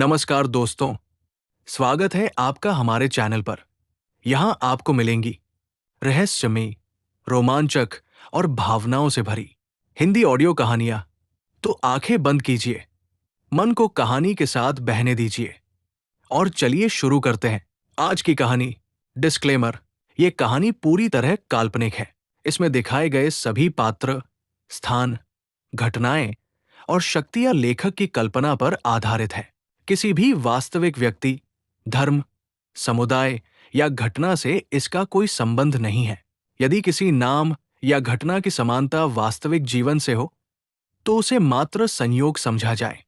नमस्कार दोस्तों, स्वागत है आपका हमारे चैनल पर। यहाँ आपको मिलेंगी रहस्यमयी, रोमांचक और भावनाओं से भरी हिंदी ऑडियो कहानियाँ। तो आंखें बंद कीजिए, मन को कहानी के साथ बहने दीजिए और चलिए शुरू करते हैं आज की कहानी। डिस्क्लेमर: ये कहानी पूरी तरह काल्पनिक है। इसमें दिखाए गए सभी पात्र, स्थान, घटनाएं और शक्तियां लेखक की कल्पना पर आधारित है। किसी भी वास्तविक व्यक्ति, धर्म, समुदाय या घटना से इसका कोई संबंध नहीं है। यदि किसी नाम या घटना की समानता वास्तविक जीवन से हो, तो उसे मात्र संयोग समझा जाए।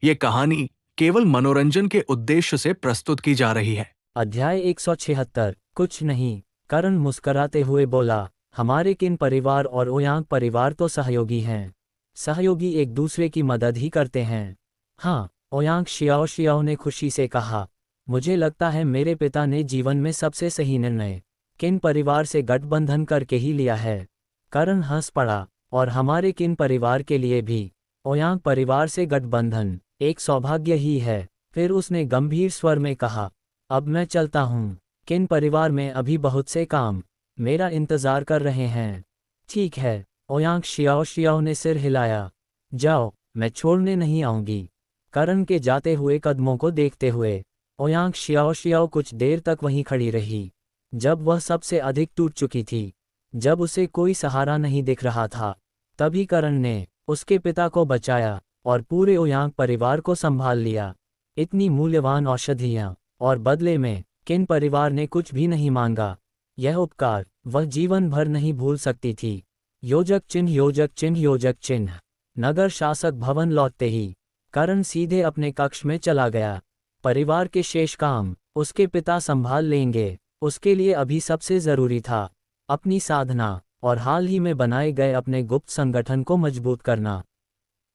ये कहानी केवल मनोरंजन के उद्देश्य से प्रस्तुत की जा रही है। अध्याय 176। कुछ नहीं। करण मुस्कराते हुए बोला, हमारे किन परिवार और ओयांग परिवार तो सहयोगी हैं। सहयोगी एक दूसरे की मदद ही करते हैं। हाँ, ओयांग शियाओ ने खुशी से कहा। मुझे लगता है मेरे पिता ने जीवन में सबसे सही निर्णय किन परिवार से गठबंधन करके ही लिया है। करण हंस पड़ा। और हमारे किन परिवार के लिए भी ओयांग परिवार से गठबंधन एक सौभाग्य ही है। फिर उसने गंभीर स्वर में कहा, अब मैं चलता हूँ। किन परिवार में अभी बहुत से काम मेरा इंतजार कर रहे हैं। ठीक है, ओयांग शियाओ ने सिर हिलाया। जाओ, मैं छोड़ने नहीं आऊंगी। करण के जाते हुए कदमों को देखते हुए ओयांग शियाओ कुछ देर तक वहीं खड़ी रही। जब वह सबसे अधिक टूट चुकी थी, जब उसे कोई सहारा नहीं दिख रहा था, तभी करण ने उसके पिता को बचाया और पूरे ओयांग परिवार को संभाल लिया। इतनी मूल्यवान औषधियाँ, और बदले में किन परिवार ने कुछ भी नहीं मांगा। यह उपकार वह जीवन भर नहीं भूल सकती थी। योजक चिन्ह योजक चिन्ह योजक चिन्ह। नगर शासक भवन लौटते ही करण सीधे अपने कक्ष में चला गया। परिवार के शेष काम उसके पिता संभाल लेंगे। उसके लिए अभी सबसे जरूरी था अपनी साधना और हाल ही में बनाए गए अपने गुप्त संगठन को मजबूत करना।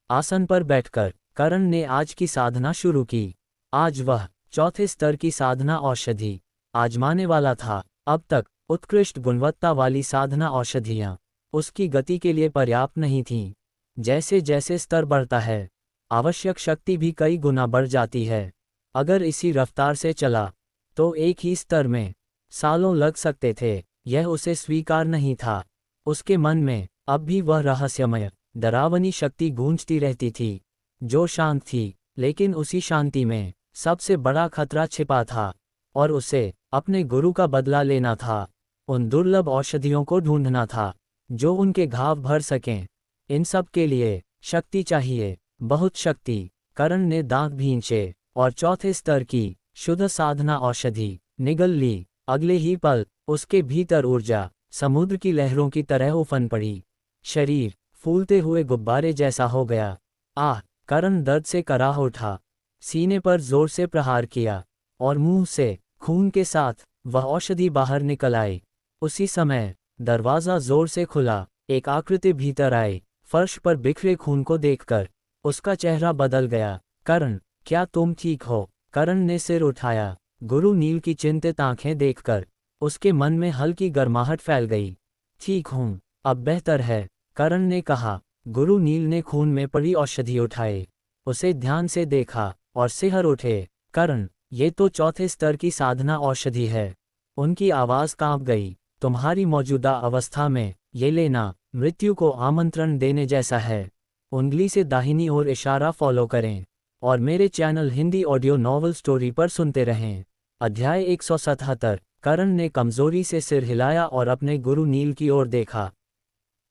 आसन पर बैठकर करण ने आज की साधना शुरू की। आज वह चौथे स्तर की साधना औषधि आजमाने वाला था। अब तक उत्कृष्ट गुणवत्ता वाली साधना औषधियाँ उसकी गति के लिए पर्याप्त नहीं थीं। जैसे जैसे स्तर बढ़ता है, आवश्यक शक्ति भी कई गुना बढ़ जाती है। अगर इसी रफ्तार से चला तो एक ही स्तर में सालों लग सकते थे। यह उसे स्वीकार नहीं था। उसके मन में अब भी वह रहस्यमय, डरावनी शक्ति गूंजती रहती थी, जो शांत थी, लेकिन उसी शांति में सबसे बड़ा खतरा छिपा था। और उसे अपने गुरु का बदला लेना था। उन दुर्लभ औषधियों को ढूंढना था जो उनके घाव भर सकें। इन सब के लिए शक्ति चाहिए, बहुत शक्ति। करण ने दांत भींचे और चौथे स्तर की शुद्ध साधना औषधि निगल ली। अगले ही पल उसके भीतर ऊर्जा समुद्र की लहरों की तरह उफन पड़ी। शरीर फूलते हुए गुब्बारे जैसा हो गया। आह! करण दर्द से कराह उठा। सीने पर जोर से प्रहार किया और मुंह से खून के साथ वह औषधि बाहर निकल आई। उसी समय दरवाजा जोर से खुला। एक आकृति भीतर आई। फर्श पर बिखरे खून को देखकर उसका चेहरा बदल गया। करण, क्या तुम ठीक हो? करण ने सिर उठाया। गुरु नील की चिंतित आंखें देखकर उसके मन में हल्की गर्माहट फैल गई। ठीक हूँ, अब बेहतर है, करण ने कहा। गुरु नील ने खून में पड़ी औषधि उठाए, उसे ध्यान से देखा और सिहर उठे। करण, ये तो चौथे स्तर की साधना औषधि है। उनकी आवाज़ कांप गई। तुम्हारी मौजूदा अवस्था में ये लेना मृत्यु को आमंत्रण देने जैसा है। उंगली से दाहिनी ओर इशारा फॉलो करें और मेरे channel Hindi audio novel story पर सुनते रहें। अध्याय 177। करण ने कमजोरी से सिर हिलाया और अपने गुरु नील की ओर देखा।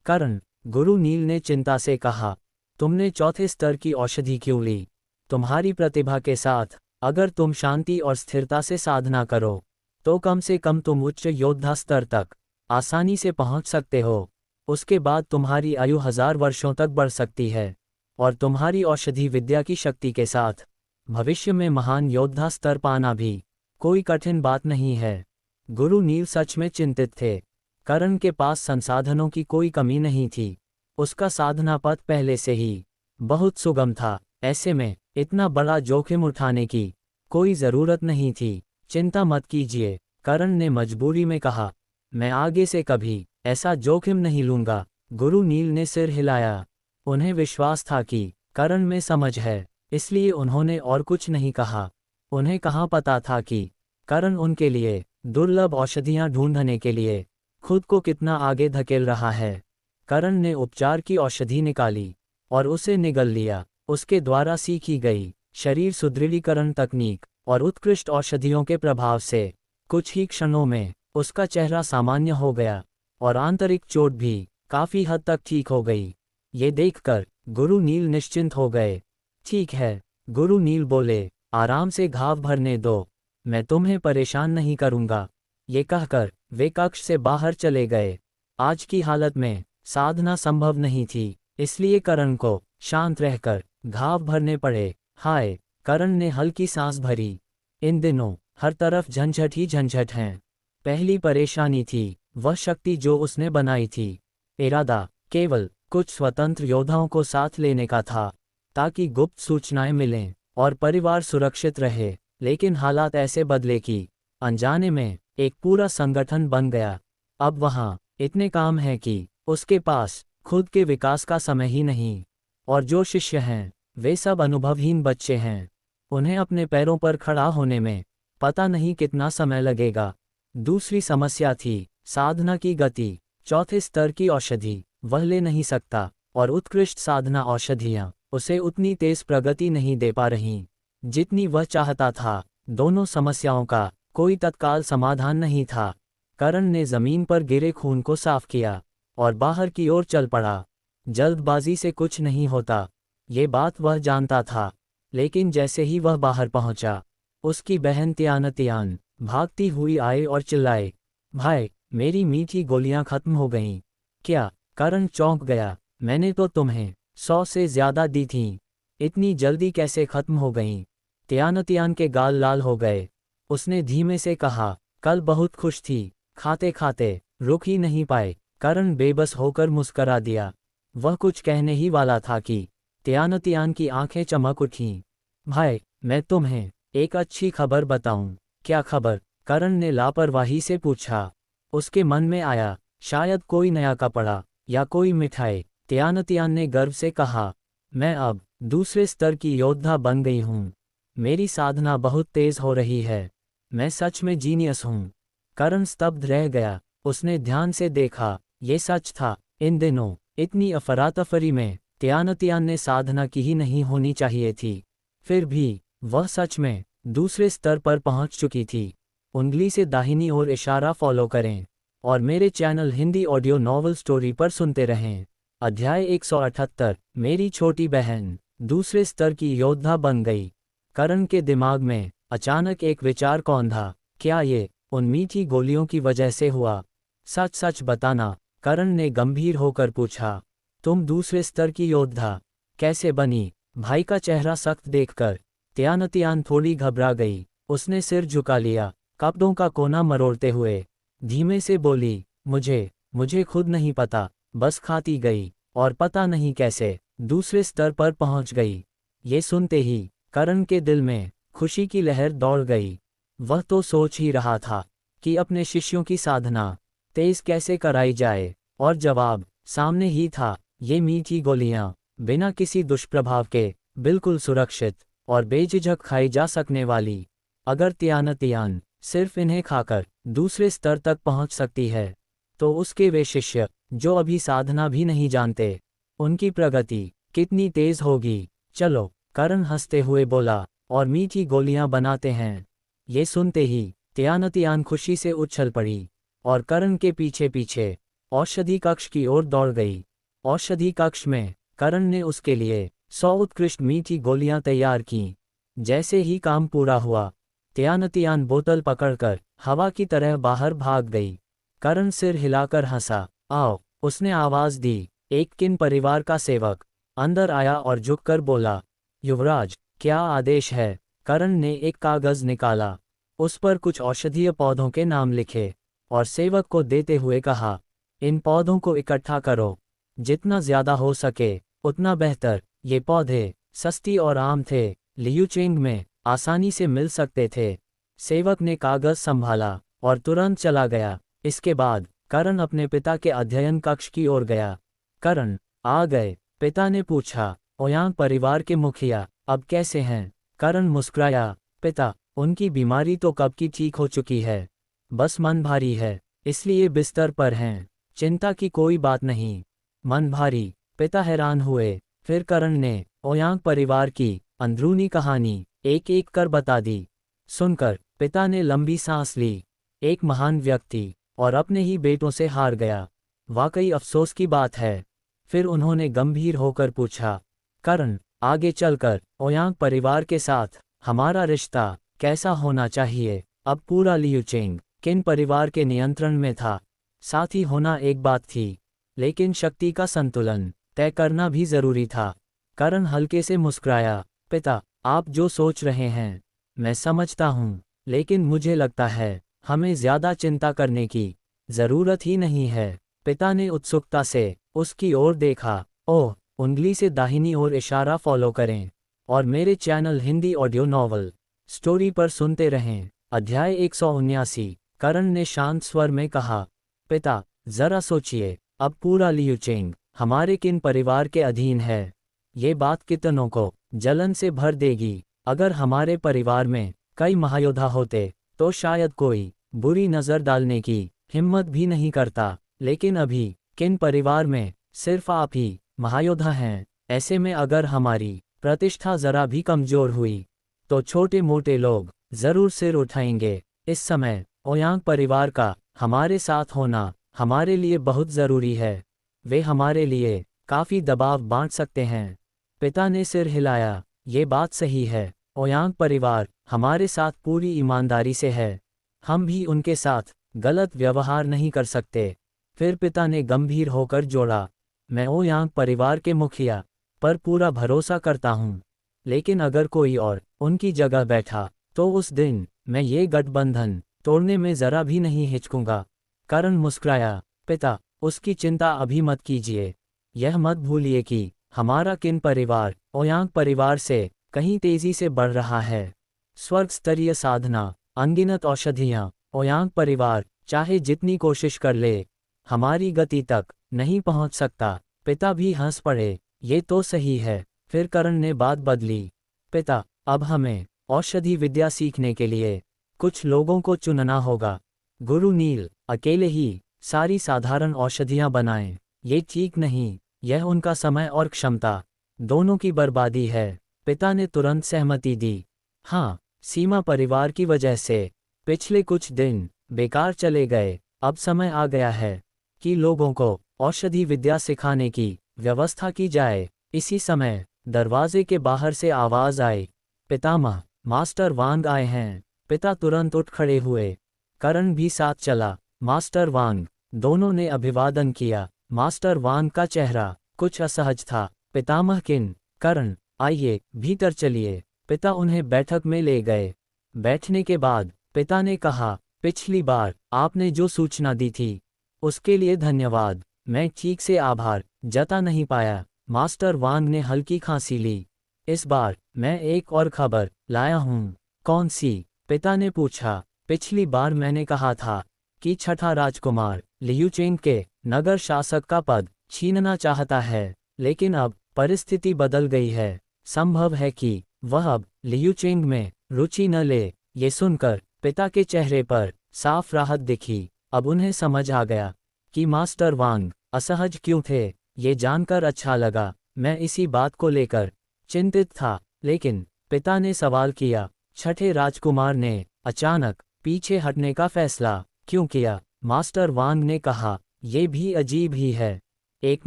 करण, गुरु नील ने चिंता से कहा, तुमने चौथे स्तर की औषधि क्यों ली? तुम्हारी प्रतिभा के साथ अगर तुम शांति और स्थिरता से साधना करो, तो कम से कम तुम उच्च योद्धा स्तर तक आसानी से पहुंच सकते हो। उसके बाद तुम्हारी आयु 1000 वर्षों तक बढ़ सकती है और तुम्हारी औषधि विद्या की शक्ति के साथ भविष्य में महान योद्धा स्तर पाना भी कोई कठिन बात नहीं है। गुरु नील सच में चिंतित थे। करण के पास संसाधनों की कोई कमी नहीं थी। उसका साधना पथ पहले से ही बहुत सुगम था। ऐसे में इतना बड़ा जोखिम उठाने की कोई ज़रूरत नहीं थी। चिंता मत कीजिए, करण ने मजबूरी में कहा। मैं आगे से कभी ऐसा जोखिम नहीं लूंगा। गुरु नील ने सिर हिलाया। उन्हें विश्वास था कि करण में समझ है। इसलिए उन्होंने और कुछ नहीं कहा। उन्हें कहाँ पता था कि करण उनके लिए दुर्लभ औषधियाँ ढूंढने के लिए खुद को कितना आगे धकेल रहा है। करण ने उपचार की औषधि निकाली और उसे निगल लिया। उसके द्वारा सीखी गई शरीर सुदृढ़ीकरण तकनीक और उत्कृष्ट औषधियों के प्रभाव से कुछ ही क्षणों में उसका चेहरा सामान्य हो गया और आंतरिक चोट भी काफी हद तक ठीक हो गई। ये देखकर गुरु नील निश्चिंत हो गए। ठीक है, गुरु नील बोले, आराम से घाव भरने दो, मैं तुम्हें परेशान नहीं करूंगा। ये कहकर वे कक्ष से बाहर चले गए। आज की हालत में साधना संभव नहीं थी, इसलिए करण को शांत रहकर घाव भरने पड़े। हाय, करण ने हल्की सांस भरी। इन दिनों हर तरफ झंझट ही झंझट हैं। पहली परेशानी थी वह शक्ति जो उसने बनाई थी। इरादा केवल कुछ स्वतंत्र योद्धाओं को साथ लेने का था ताकि गुप्त सूचनाएं मिलें और परिवार सुरक्षित रहे। लेकिन हालात ऐसे बदले कि अनजाने में एक पूरा संगठन बन गया। अब वहां इतने काम हैं कि उसके पास खुद के विकास का समय ही नहीं। और जो शिष्य हैं वे सब अनुभवहीन बच्चे हैं। उन्हें अपने पैरों पर खड़ा होने में पता नहीं कितना समय लगेगा। दूसरी समस्या थी साधना की गति। चौथे स्तर की औषधि वह ले नहीं सकता और उत्कृष्ट साधना औषधियाँ उसे उतनी तेज प्रगति नहीं दे पा रहीं जितनी वह चाहता था। दोनों समस्याओं का कोई तत्काल समाधान नहीं था। करण ने जमीन पर गिरे खून को साफ किया और बाहर की ओर चल पड़ा। जल्दबाजी से कुछ नहीं होता, ये बात वह जानता था। लेकिन जैसे ही वह बाहर पहुंचा, उसकी बहन त्यान भागती हुई आई और चिल्लाए, भाई, मेरी मीठी गोलियां खत्म हो गईं। क्या? करण चौंक गया। मैंने तो तुम्हें 100 से ज्यादा दी थीं, इतनी जल्दी कैसे खत्म हो गईं? त्यान के गाल लाल हो गए। उसने धीमे से कहा, कल बहुत खुश थी, खाते खाते रुक ही नहीं पाए। करण बेबस होकर मुस्करा दिया। वह कुछ कहने ही वाला था कि त्यान की आंखें चमक उठीं। भाई, मैं तुम्हें एक अच्छी खबर बताऊं। क्या खबर? करण ने लापरवाही से पूछा। उसके मन में आया शायद कोई नया कपड़ा या कोई मिठाई। त्यान ने गर्व से कहा, मैं अब दूसरे स्तर की योद्धा बन गई हूँ। मेरी साधना बहुत तेज हो रही है। मैं सच में जीनियस हूँ। करण स्तब्ध रह गया। उसने ध्यान से देखा, ये सच था। इन दिनों इतनी अफरातफरी में त्यान ने साधना की ही नहीं होनी चाहिए थी। फिर भी वह सच में दूसरे स्तर पर पहुंच चुकी थी। उंगली से दाहिनी ओर इशारा फॉलो करें और मेरे channel Hindi audio novel story पर सुनते रहें। अध्याय 178। मेरी छोटी बहन दूसरे स्तर की योद्धा बन गई। करण के दिमाग में अचानक एक विचार कौंधा, क्या ये उन मीठी गोलियों की वजह से हुआ? सच सच बताना, करण ने गंभीर होकर पूछा। तुम दूसरे स्तर की योद्धा कैसे बनी? भाई का चेहरा सख्त देखकर त्यान थोड़ी घबरा गई। उसने सिर झुका लिया, कपड़ों का कोना मरोड़ते हुए धीमे से बोली, मुझे खुद नहीं पता, बस खाती गई और पता नहीं कैसे दूसरे स्तर पर पहुंच गई। ये सुनते ही करण के दिल में खुशी की लहर दौड़ गई। वह तो सोच ही रहा था कि अपने शिष्यों की साधना तेज कैसे कराई जाए, और जवाब सामने ही था। ये मीठी गोलियां बिना किसी दुष्प्रभाव के बिल्कुल सुरक्षित और बेझिझक खाई जा सकने वाली। अगर त्यान सिर्फ इन्हें खाकर दूसरे स्तर तक पहुंच सकती है, तो उसके वे शिष्य जो अभी साधना भी नहीं जानते, उनकी प्रगति कितनी तेज होगी। चलो, करण हंसते हुए बोला, और मीठी गोलियां बनाते हैं। ये सुनते ही त्यान खुशी से उछल पड़ी और करण के पीछे पीछे औषधि कक्ष की ओर दौड़ गई। औषधि कक्ष में करण ने उसके लिए 100 उत्कृष्ट मीठी गोलियां तैयार कीं। जैसे ही काम पूरा हुआ, त्यान बोतल पकड़कर हवा की तरह बाहर भाग गई। करण सिर हिलाकर हंसा। आओ, उसने आवाज दी। एक किन परिवार का सेवक अंदर आया और झुककर बोला, युवराज, क्या आदेश है? करण ने एक कागज निकाला, उस पर कुछ औषधीय पौधों के नाम लिखे और सेवक को देते हुए कहा, इन पौधों को इकट्ठा करो, जितना ज्यादा हो सके उतना बेहतर। ये पौधे सस्ती और आम थे, लियुचेंग में आसानी से मिल सकते थे। सेवक ने कागज संभाला और तुरंत चला गया। इसके बाद करण अपने पिता के अध्ययन कक्ष की ओर गया। करण, आ गए? पिता ने पूछा। ओयांग परिवार के मुखिया अब कैसे हैं? करण मुस्कुराया। पिता, उनकी बीमारी तो कब की ठीक हो चुकी है, बस मन भारी है, इसलिए बिस्तर पर हैं। चिंता की कोई बात नहीं। मन भारी? पिता हैरान हुए। फिर करण ने ओयांग परिवार की अंदरूनी कहानी एक एक कर बता दी। सुनकर पिता ने लंबी सांस ली। एक महान व्यक्ति और अपने ही बेटों से हार गया, वाकई अफसोस की बात है। फिर उन्होंने गंभीर होकर पूछा, करण, आगे चलकर ओयांग परिवार के साथ हमारा रिश्ता कैसा होना चाहिए? अब पूरा लियुचेंग किन परिवार के नियंत्रण में था? साथी होना एक बात थी, लेकिन शक्ति का संतुलन तय करना भी जरूरी था। करण हल्के से मुस्कुराया। पिता, आप जो सोच रहे हैं मैं समझता हूँ, लेकिन मुझे लगता है हमें ज्यादा चिंता करने की जरूरत ही नहीं है। पिता ने उत्सुकता से उसकी ओर देखा। ओह, उंगली से दाहिनी ओर इशारा फॉलो करें और मेरे channel Hindi audio novel story पर सुनते रहें। अध्याय 179। करण ने शांत स्वर में कहा, पिता, जरा सोचिए, अब पूरा लियुचेंग हमारे किन परिवार के अधीन है? ये बात कितनों को जलन से भर देगी। अगर हमारे परिवार में कई महायोद्धा होते तो शायद कोई बुरी नज़र डालने की हिम्मत भी नहीं करता, लेकिन अभी किन परिवार में सिर्फ आप ही महायोद्धा हैं। ऐसे में अगर हमारी प्रतिष्ठा जरा भी कमजोर हुई तो छोटे मोटे लोग जरूर सिर उठाएंगे। इस समय ओयांग परिवार का हमारे साथ होना हमारे लिए बहुत जरूरी है। वे हमारे लिए काफी दबाव बांट सकते हैं। पिता ने सिर हिलाया। ये बात सही है, ओयांग परिवार हमारे साथ पूरी ईमानदारी से है, हम भी उनके साथ गलत व्यवहार नहीं कर सकते। फिर पिता ने गंभीर होकर जोड़ा, मैं ओयांग परिवार के मुखिया पर पूरा भरोसा करता हूँ, लेकिन अगर कोई और उनकी जगह बैठा तो उस दिन मैं ये गठबंधन तोड़ने में जरा भी नहीं हिचकूंगा। करण मुस्कुराया। पिता, उसकी चिंता अभी मत कीजिए। यह मत भूलिए कि हमारा किन परिवार ओयांग परिवार से कहीं तेजी से बढ़ रहा है। स्वर्ग स्तरीय साधना, अनगिनत औषधियाँ, ओयांग परिवार चाहे जितनी कोशिश कर ले हमारी गति तक नहीं पहुंच सकता। पिता भी हंस पड़े। ये तो सही है। फिर करण ने बात बदली। पिता, अब हमें औषधि विद्या सीखने के लिए कुछ लोगों को चुनना होगा। गुरु नील अकेले ही सारी साधारण औषधियां बनाएं, ये ठीक नहीं। यह उनका समय और क्षमता दोनों की बर्बादी है। पिता ने तुरंत सहमति दी। हाँ, सीमा परिवार की वजह से पिछले कुछ दिन बेकार चले गए। अब समय आ गया है कि लोगों को औषधि विद्या सिखाने की व्यवस्था की जाए। इसी समय दरवाजे के बाहर से आवाज आई, पितामह, मास्टर वांग आए हैं। पिता तुरंत उठ खड़े हुए। करण भी साथ चला। मास्टर वांग। दोनों ने अभिवादन किया। मास्टर वांग का चेहरा कुछ असहज था। पितामह किन? करण, आइए भीतर चलिए। पिता उन्हें बैठक में ले गए। बैठने के बाद पिता ने कहा, पिछली बार आपने जो सूचना दी थी उसके लिए धन्यवाद। मैं ठीक से आभार जता नहीं पाया। मास्टर वांग ने हल्की खांसी ली। इस बार मैं एक और खबर लाया हूँ। कौन सी? पिता ने पूछा। पिछली बार मैंने कहा था कि छठा राजकुमार लियुचेंग के नगर शासक का पद छीनना चाहता है, लेकिन अब परिस्थिति बदल गई है। संभव है कि वह अब लियुचेंग में रुचि न ले। ये सुनकर पिता के चेहरे पर साफ राहत दिखी। अब उन्हें समझ आ गया कि मास्टर वांग असहज क्यों थे। ये जानकर अच्छा लगा। मैं इसी बात को लेकर चिंतित था। लेकिन पिता ने सवाल किया, छठे राजकुमार ने अचानक पीछे हटने का फैसला क्यों किया? मास्टर वांग ने कहा, ये भी अजीब ही है। एक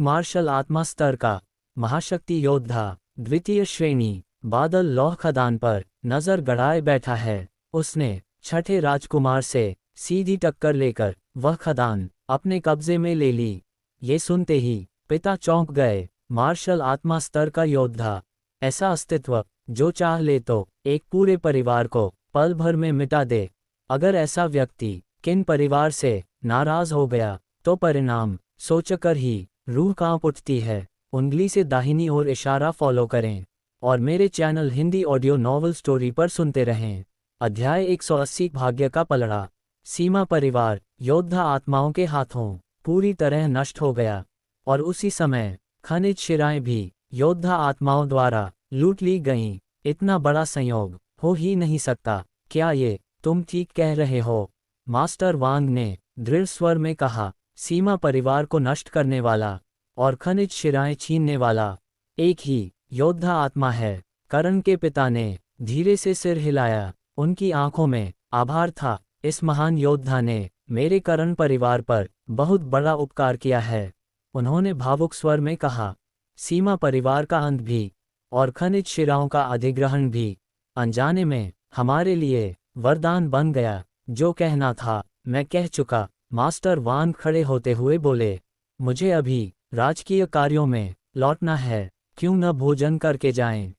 मार्शल आत्मा स्तर का महाशक्ति योद्धा, द्वितीय श्रेणी, बादल लौह खदान पर नजर गड़ाए बैठा है। उसने छठे राजकुमार से सीधी टक्कर लेकर वह खदान अपने कब्जे में ले ली। ये सुनते ही पिता चौंक गए। मार्शल आत्मा स्तर का योद्धा, ऐसा अस्तित्व जो चाह ले तो एक पूरे परिवार को पल भर में मिटा दे। अगर ऐसा व्यक्ति किन परिवार से नाराज हो गया तो परिणाम सोचकर ही रूह कांप उठती है। उंगली से दाहिनी ओर इशारा फॉलो करें और मेरे channel Hindi audio novel story पर सुनते रहें। अध्याय 180। भाग्य का पलड़ा। सीमा परिवार योद्धा आत्माओं के हाथों पूरी तरह नष्ट हो गया, और उसी समय खनिज शिराएं भी योद्धा आत्माओं द्वारा लूट ली गईं। इतना बड़ा संयोग हो ही नहीं सकता। क्या ये तुम ठीक कह रहे हो? मास्टर वांग ने दृढ़ स्वर में कहा। सीमा परिवार को नष्ट करने वाला और खनिज शिराएं छीनने वाला एक ही योद्धा आत्मा है। करण के पिता ने धीरे से सिर हिलाया। उनकी आंखों में आभार था। इस महान योद्धा ने मेरे करण परिवार पर बहुत बड़ा उपकार किया है। उन्होंने भावुक स्वर में कहा। सीमा परिवार का अंत भी और खनिज शिराओं का अधिग्रहण भी अनजाने में हमारे लिए वरदान बन गया। जो कहना था मैं कह चुका। मास्टर वांग खड़े होते हुए बोले, मुझे अभी राजकीय कार्यों में लौटना है, क्यों न भोजन करके जाएं?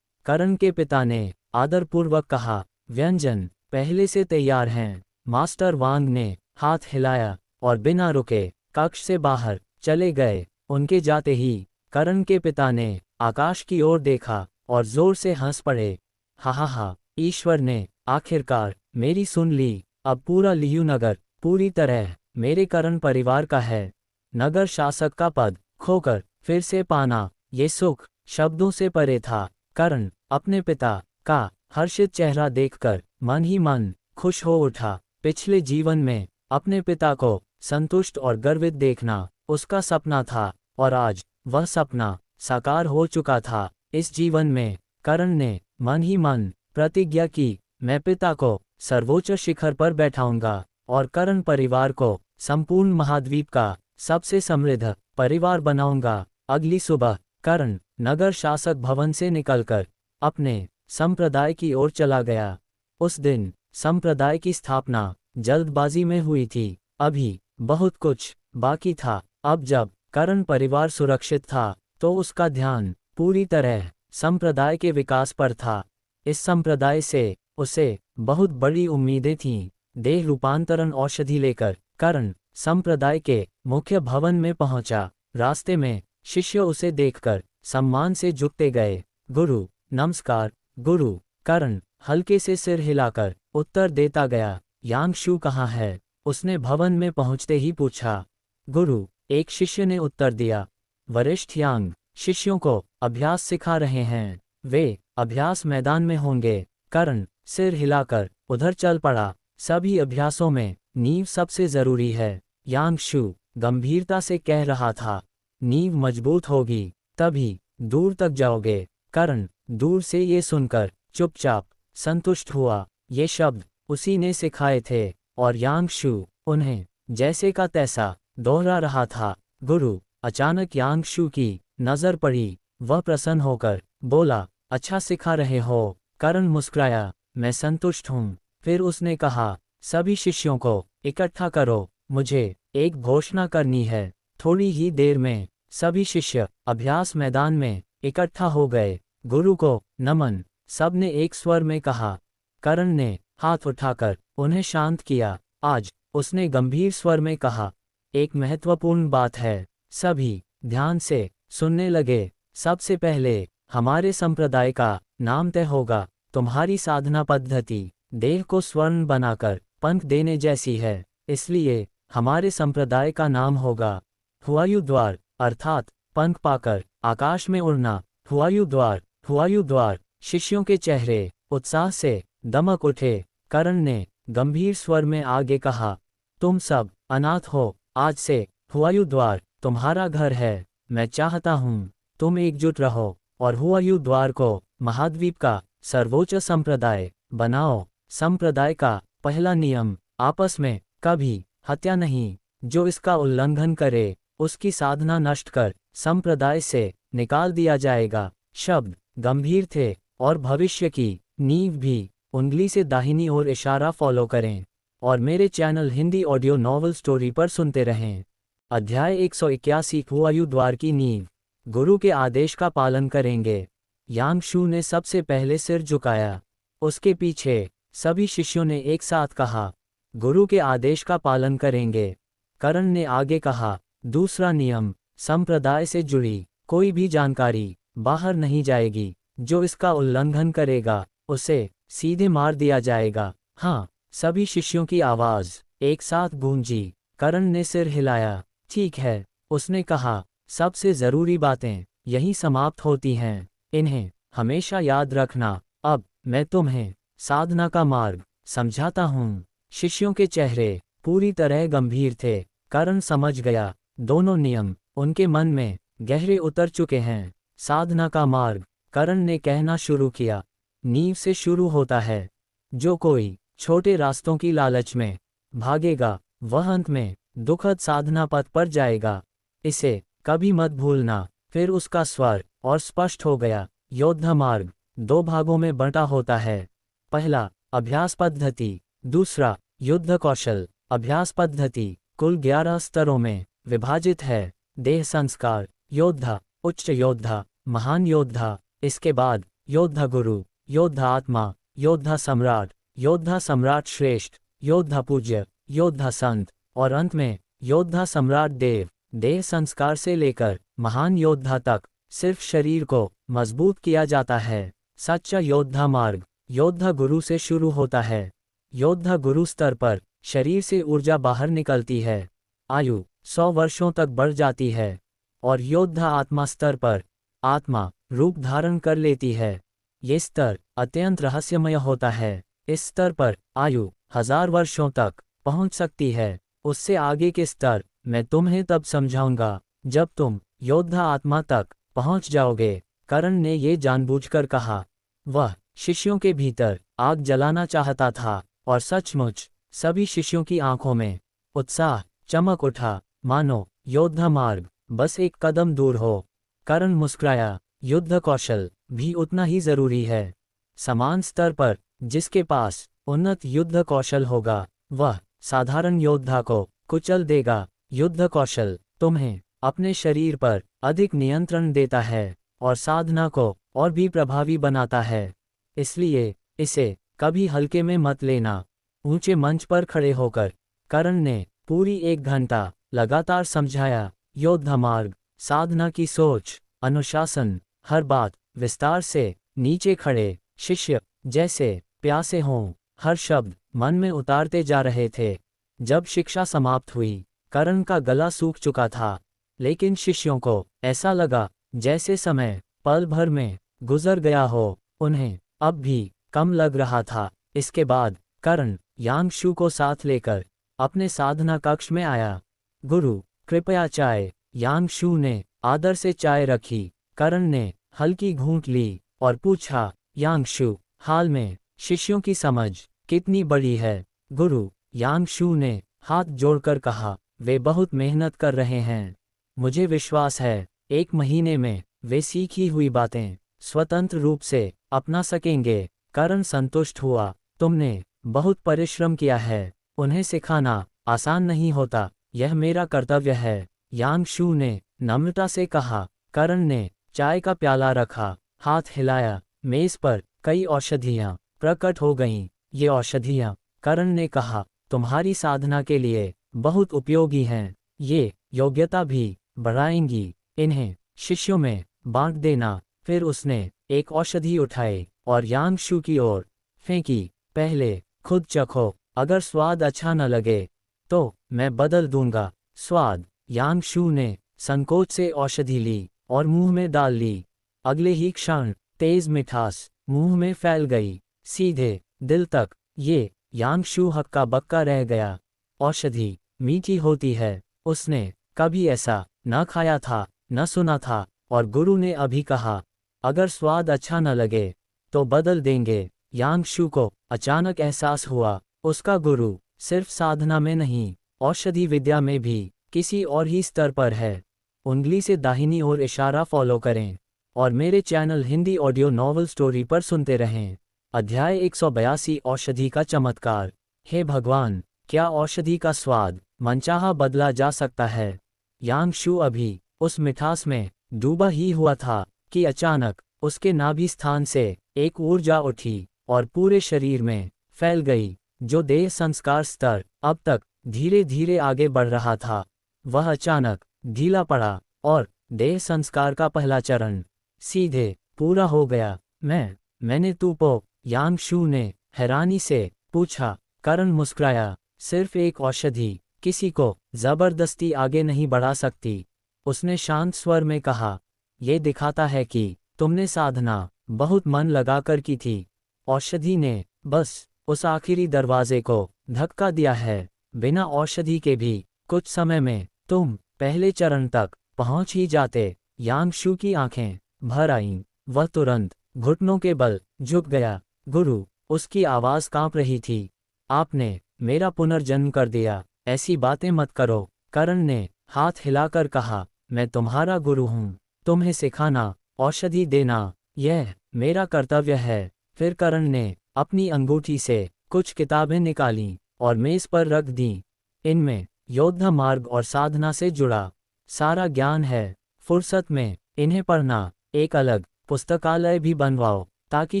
करण के पिता ने आदरपूर्वक कहा। व्यंजन पहले से तैयार हैं। मास्टर वांग ने हाथ हिलाया और बिना रुके कक्ष से बाहर चले गए। उनके जाते ही करण के पिता ने आकाश की ओर देखा और जोर से हंस पड़े। हा, ईश्वर ने आखिरकार मेरी सुन ली। अब पूरा लियू नगर पूरी तरह मेरे करण परिवार का है। नगर शासक का पद खोकर फिर से पाना ये सुख शब्दों से परे था। करण अपने पिता का हर्षित चेहरा देखकर मन ही मन खुश हो उठा। पिछले जीवन में अपने पिता को संतुष्ट और गर्वित देखना उसका सपना था और आज वह सपना साकार हो चुका था। इस जीवन में करण ने मन ही मन प्रतिज्ञा की, मैं पिता को सर्वोच्च शिखर पर बैठाऊंगा और करण परिवार को संपूर्ण महाद्वीप का सबसे समृद्ध परिवार बनाऊंगा। अगली सुबह करण नगर शासक भवन से निकलकर अपने संप्रदाय की ओर चला गया। उस दिन संप्रदाय की स्थापना जल्दबाजी में हुई थी। अभी बहुत कुछ बाकी था। अब जब करण परिवार सुरक्षित था तो उसका ध्यान पूरी तरह संप्रदाय के विकास पर था। इस संप्रदाय से उसे बहुत बड़ी उम्मीदें थीं। देह रूपांतरण औषधि लेकर करण संप्रदाय के मुख्य भवन में पहुंचा। रास्ते में शिष्य उसे देखकर सम्मान से झुकते गए। गुरु नमस्कार गुरु। करण हल्के से सिर हिलाकर उत्तर देता गया। यांगशु कहाँ है? उसने भवन में पहुंचते ही पूछा। गुरु, एक शिष्य ने उत्तर दिया। वरिष्ठ यांग शिष्यों को अभ्यास सिखा रहे हैं। वे अभ्यास मैदान में होंगे। करण सिर हिलाकर उधर चल पड़ा। सभी अभ्यासों में नींव सबसे जरूरी है। यांगशु गंभीरता से कह रहा था। नींव मजबूत होगी तभी दूर तक जाओगे। करण दूर से ये सुनकर चुपचाप संतुष्ट हुआ। ये शब्द उसी ने सिखाए थे और यांगशु उन्हें जैसे का तैसा दोहरा रहा था। गुरु, अचानक यांगशु की नजर पड़ी। वह प्रसन्न होकर बोला, अच्छा सिखा रहे हो। करण मुस्कुराया, मैं संतुष्ट हूँ। फिर उसने कहा, सभी शिष्यों को इकट्ठा करो, मुझे एक घोषणा करनी है। थोड़ी ही देर में सभी शिष्य अभ्यास मैदान में इकट्ठा हो गए। गुरु को नमन, सबने एक स्वर में कहा। करण ने हाथ उठाकर उन्हें शांत किया। आज उसने गंभीर स्वर में कहा, एक महत्वपूर्ण बात है। सभी ध्यान से सुनने लगे। सबसे पहले हमारे संप्रदाय का नाम तय होगा। तुम्हारी साधना पद्धति देह को स्वर्ण बनाकर पंख देने जैसी है, इसलिए हमारे संप्रदाय का नाम होगा हुआयू द्वार, अर्थात पंख पाकर आकाश में उड़ना। हुआयू द्वार, हुआयू द्वार। शिष्यों के चेहरे उत्साह से दमक उठे। करण ने गंभीर स्वर में आगे कहा, तुम सब अनाथ हो। आज से हुआयू द्वार तुम्हारा घर है। मैं चाहता हूँ तुम एकजुट रहो और हुआयू द्वार को महाद्वीप का सर्वोच्च संप्रदाय बनाओ। संप्रदाय का पहला नियम, आपस में कभी हत्या नहीं। जो इसका उल्लंघन करे उसकी साधना नष्ट कर संप्रदाय से निकाल दिया जाएगा। शब्द गंभीर थे और भविष्य की नींव भी। उंगली से दाहिनी ओर इशारा फॉलो करें और मेरे channel Hindi audio novel story पर सुनते रहें। अध्याय 181 हुआयू द्वार की नींव। गुरु के आदेश का पालन करेंगे। यांगशु ने सबसे पहले सिर झुकाया। उसके पीछे सभी शिष्यों ने एक साथ कहा, गुरु के आदेश का पालन करेंगे। करण ने आगे कहा, दूसरा नियम, संप्रदाय से जुड़ी कोई भी जानकारी बाहर नहीं जाएगी। जो इसका उल्लंघन करेगा उसे सीधे मार दिया जाएगा। हाँ, सभी शिष्यों की आवाज एक साथ गूंजी। करण ने सिर हिलाया। ठीक है, उसने कहा, सबसे जरूरी बातें यहीं समाप्त होती हैं। इन्हें हमेशा याद रखना। अब मैं तुम्हें साधना का मार्ग समझाता हूँ। शिष्यों के चेहरे पूरी तरह गंभीर थे। कर्ण समझ गया, दोनों नियम उनके मन में गहरे उतर चुके हैं। साधना का मार्ग, कर्ण ने कहना शुरू किया, नींव से शुरू होता है। जो कोई छोटे रास्तों की लालच में भागेगा, वह अंत में दुखद साधना पथ पर जाएगा। इसे कभी मत भूलना। फिर उसका स्वर और स्पष्ट हो गया। योद्धा मार्ग 2 भागों में बंटा होता है। पहला, अभ्यास पद्धति। दूसरा, युद्ध कौशल। अभ्यास पद्धति कुल 11 स्तरों में विभाजित है। देह संस्कार, योद्धा, उच्च योद्धा, महान योद्धा। इसके बाद योद्धा गुरु, योद्धा आत्मा, योद्धा सम्राट श्रेष्ठ, योद्धा पूज्य, योद्धा संत, और अंत में योद्धा सम्राट देव। देह संस्कार से लेकर महान योद्धा तक सिर्फ शरीर को मजबूत किया जाता है। सच्चा योद्धा मार्ग योद्धा गुरु से शुरू होता है। योद्धा गुरु स्तर पर शरीर से ऊर्जा बाहर निकलती है, आयु 100 वर्षों तक बढ़ जाती है। और योद्धा आत्मा स्तर पर आत्मा रूप धारण कर लेती है। ये स्तर अत्यंत रहस्यमय होता है। इस स्तर पर आयु 1000 वर्षों तक पहुंच सकती है। उससे आगे के स्तर मैं तुम्हें तब समझाऊंगा जब तुम योद्धा आत्मा तक पहुंच जाओगे। कर्ण ने ये जानबूझकर कहा। वह शिष्यों के भीतर आग जलाना चाहता था, और सचमुच सभी शिष्यों की आंखों में उत्साह चमक उठा, मानो योद्धा मार्ग बस एक कदम दूर हो। कर्ण मुस्कुराया, युद्ध कौशल भी उतना ही जरूरी है। समान स्तर पर जिसके पास उन्नत युद्ध कौशल होगा, वह साधारण योद्धा को कुचल देगा। युद्ध कौशल तुम्हें अपने शरीर पर अधिक नियंत्रण देता है और साधना को और भी प्रभावी बनाता है। इसलिए इसे कभी हल्के में मत लेना। ऊंचे मंच पर खड़े होकर कर्ण ने पूरी 1 घंटा लगातार समझाया। योद्धा मार्ग, साधना की सोच, अनुशासन, हर बात विस्तार से। नीचे खड़े शिष्य जैसे प्यासे हों, हर शब्द मन में उतारते जा रहे थे। जब शिक्षा समाप्त हुई, कर्ण का गला सूख चुका था, लेकिन शिष्यों को ऐसा लगा जैसे समय पल भर में गुजर गया हो। उन्हें अब भी कम लग रहा था। इसके बाद कर्ण यांगशु को साथ लेकर अपने साधना कक्ष में आया। गुरु, कृपया चाय। यांगशु ने आदर से चाय रखी। कर्ण ने हल्की घूंट ली और पूछा, यांगशु, हाल में शिष्यों की समझ कितनी बड़ी है? गुरु, यांगशु ने हाथ जोड़कर कहा, वे बहुत मेहनत कर रहे हैं। मुझे विश्वास है 1 महीने में वे सीखी हुई बातें स्वतंत्र रूप से अपना सकेंगे। कर्ण संतुष्ट हुआ, तुमने बहुत परिश्रम किया है। उन्हें सिखाना आसान नहीं होता, यह मेरा कर्तव्य है। यांगशु ने नम्रता से कहा। कर्ण ने चाय का प्याला रखा, हाथ हिलाया। मेज पर कई औषधियाँ प्रकट हो गईं। ये औषधियाँ, कर्ण ने कहा, तुम्हारी साधना के लिए बहुत उपयोगी हैं। ये योग्यता भी बढ़ाएंगी। इन्हें शिष्यों में बांट देना। फिर उसने एक औषधि उठाई और यांगशु की ओर फेंकी। पहले खुद चखो, अगर स्वाद अच्छा न लगे तो मैं बदल दूंगा। स्वाद। यांगशु ने संकोच से औषधि ली और मुंह में डाल ली। अगले ही क्षण तेज मिठास मुंह में फैल गई, सीधे दिल तक। ये यांगशु हक्का बक्का रह गया। औषधि मीठी होती है, उसने कभी ऐसा न खाया था, न सुना था। और गुरु ने अभी कहा, अगर स्वाद अच्छा न लगे तो बदल देंगे। यांगशु को अचानक एहसास हुआ, उसका गुरु सिर्फ साधना में नहीं, औषधि विद्या में भी किसी और ही स्तर पर है। उंगली से दाहिनी ओर इशारा फॉलो करें और मेरे channel Hindi audio novel story पर सुनते रहें। अध्याय 182, औषधि का चमत्कार। हे भगवान, क्या औषधि का स्वाद मनचाहा बदला जा सकता है? यांगशु अभी उस मिठास में डूबा ही हुआ था कि अचानक उसके नाभि स्थान से एक ऊर्जा उठी और पूरे शरीर में फैल गई। जो देह संस्कार स्तर अब तक धीरे धीरे आगे बढ़ रहा था, वह अचानक ढीला पड़ा और देह संस्कार का पहला चरण सीधे पूरा हो गया। मैंने तू यांगशु ने हैरानी से पूछा। कर्ण मुस्कुराया, सिर्फ एक औषधि किसी को जबरदस्ती आगे नहीं बढ़ा सकती। उसने शांत स्वर में कहा, यह दिखाता है कि तुमने साधना बहुत मन लगाकर की थी। औषधि ने बस उस आखिरी दरवाजे को धक्का दिया है। बिना औषधि के भी कुछ समय में तुम पहले चरण तक पहुंच ही जाते। यांगशु की आंखें भर आईं। वह तुरंत घुटनों के बल झुक गया। गुरु, उसकी आवाज कांप रही थी, आपने मेरा पुनर्जन्म कर दिया। ऐसी बातें मत करो, करण ने हाथ हिलाकर कहा। मैं तुम्हारा गुरु हूँ, तुम्हें सिखाना, औषधि देना, यह मेरा कर्तव्य है। फिर करण ने अपनी अंगूठी से कुछ किताबें निकालीं और मेज पर रख दीं। इनमें योद्धा मार्ग और साधना से जुड़ा सारा ज्ञान है। फुर्सत में इन्हें पढ़ना। एक अलग पुस्तकालय भी बनवाओ ताकि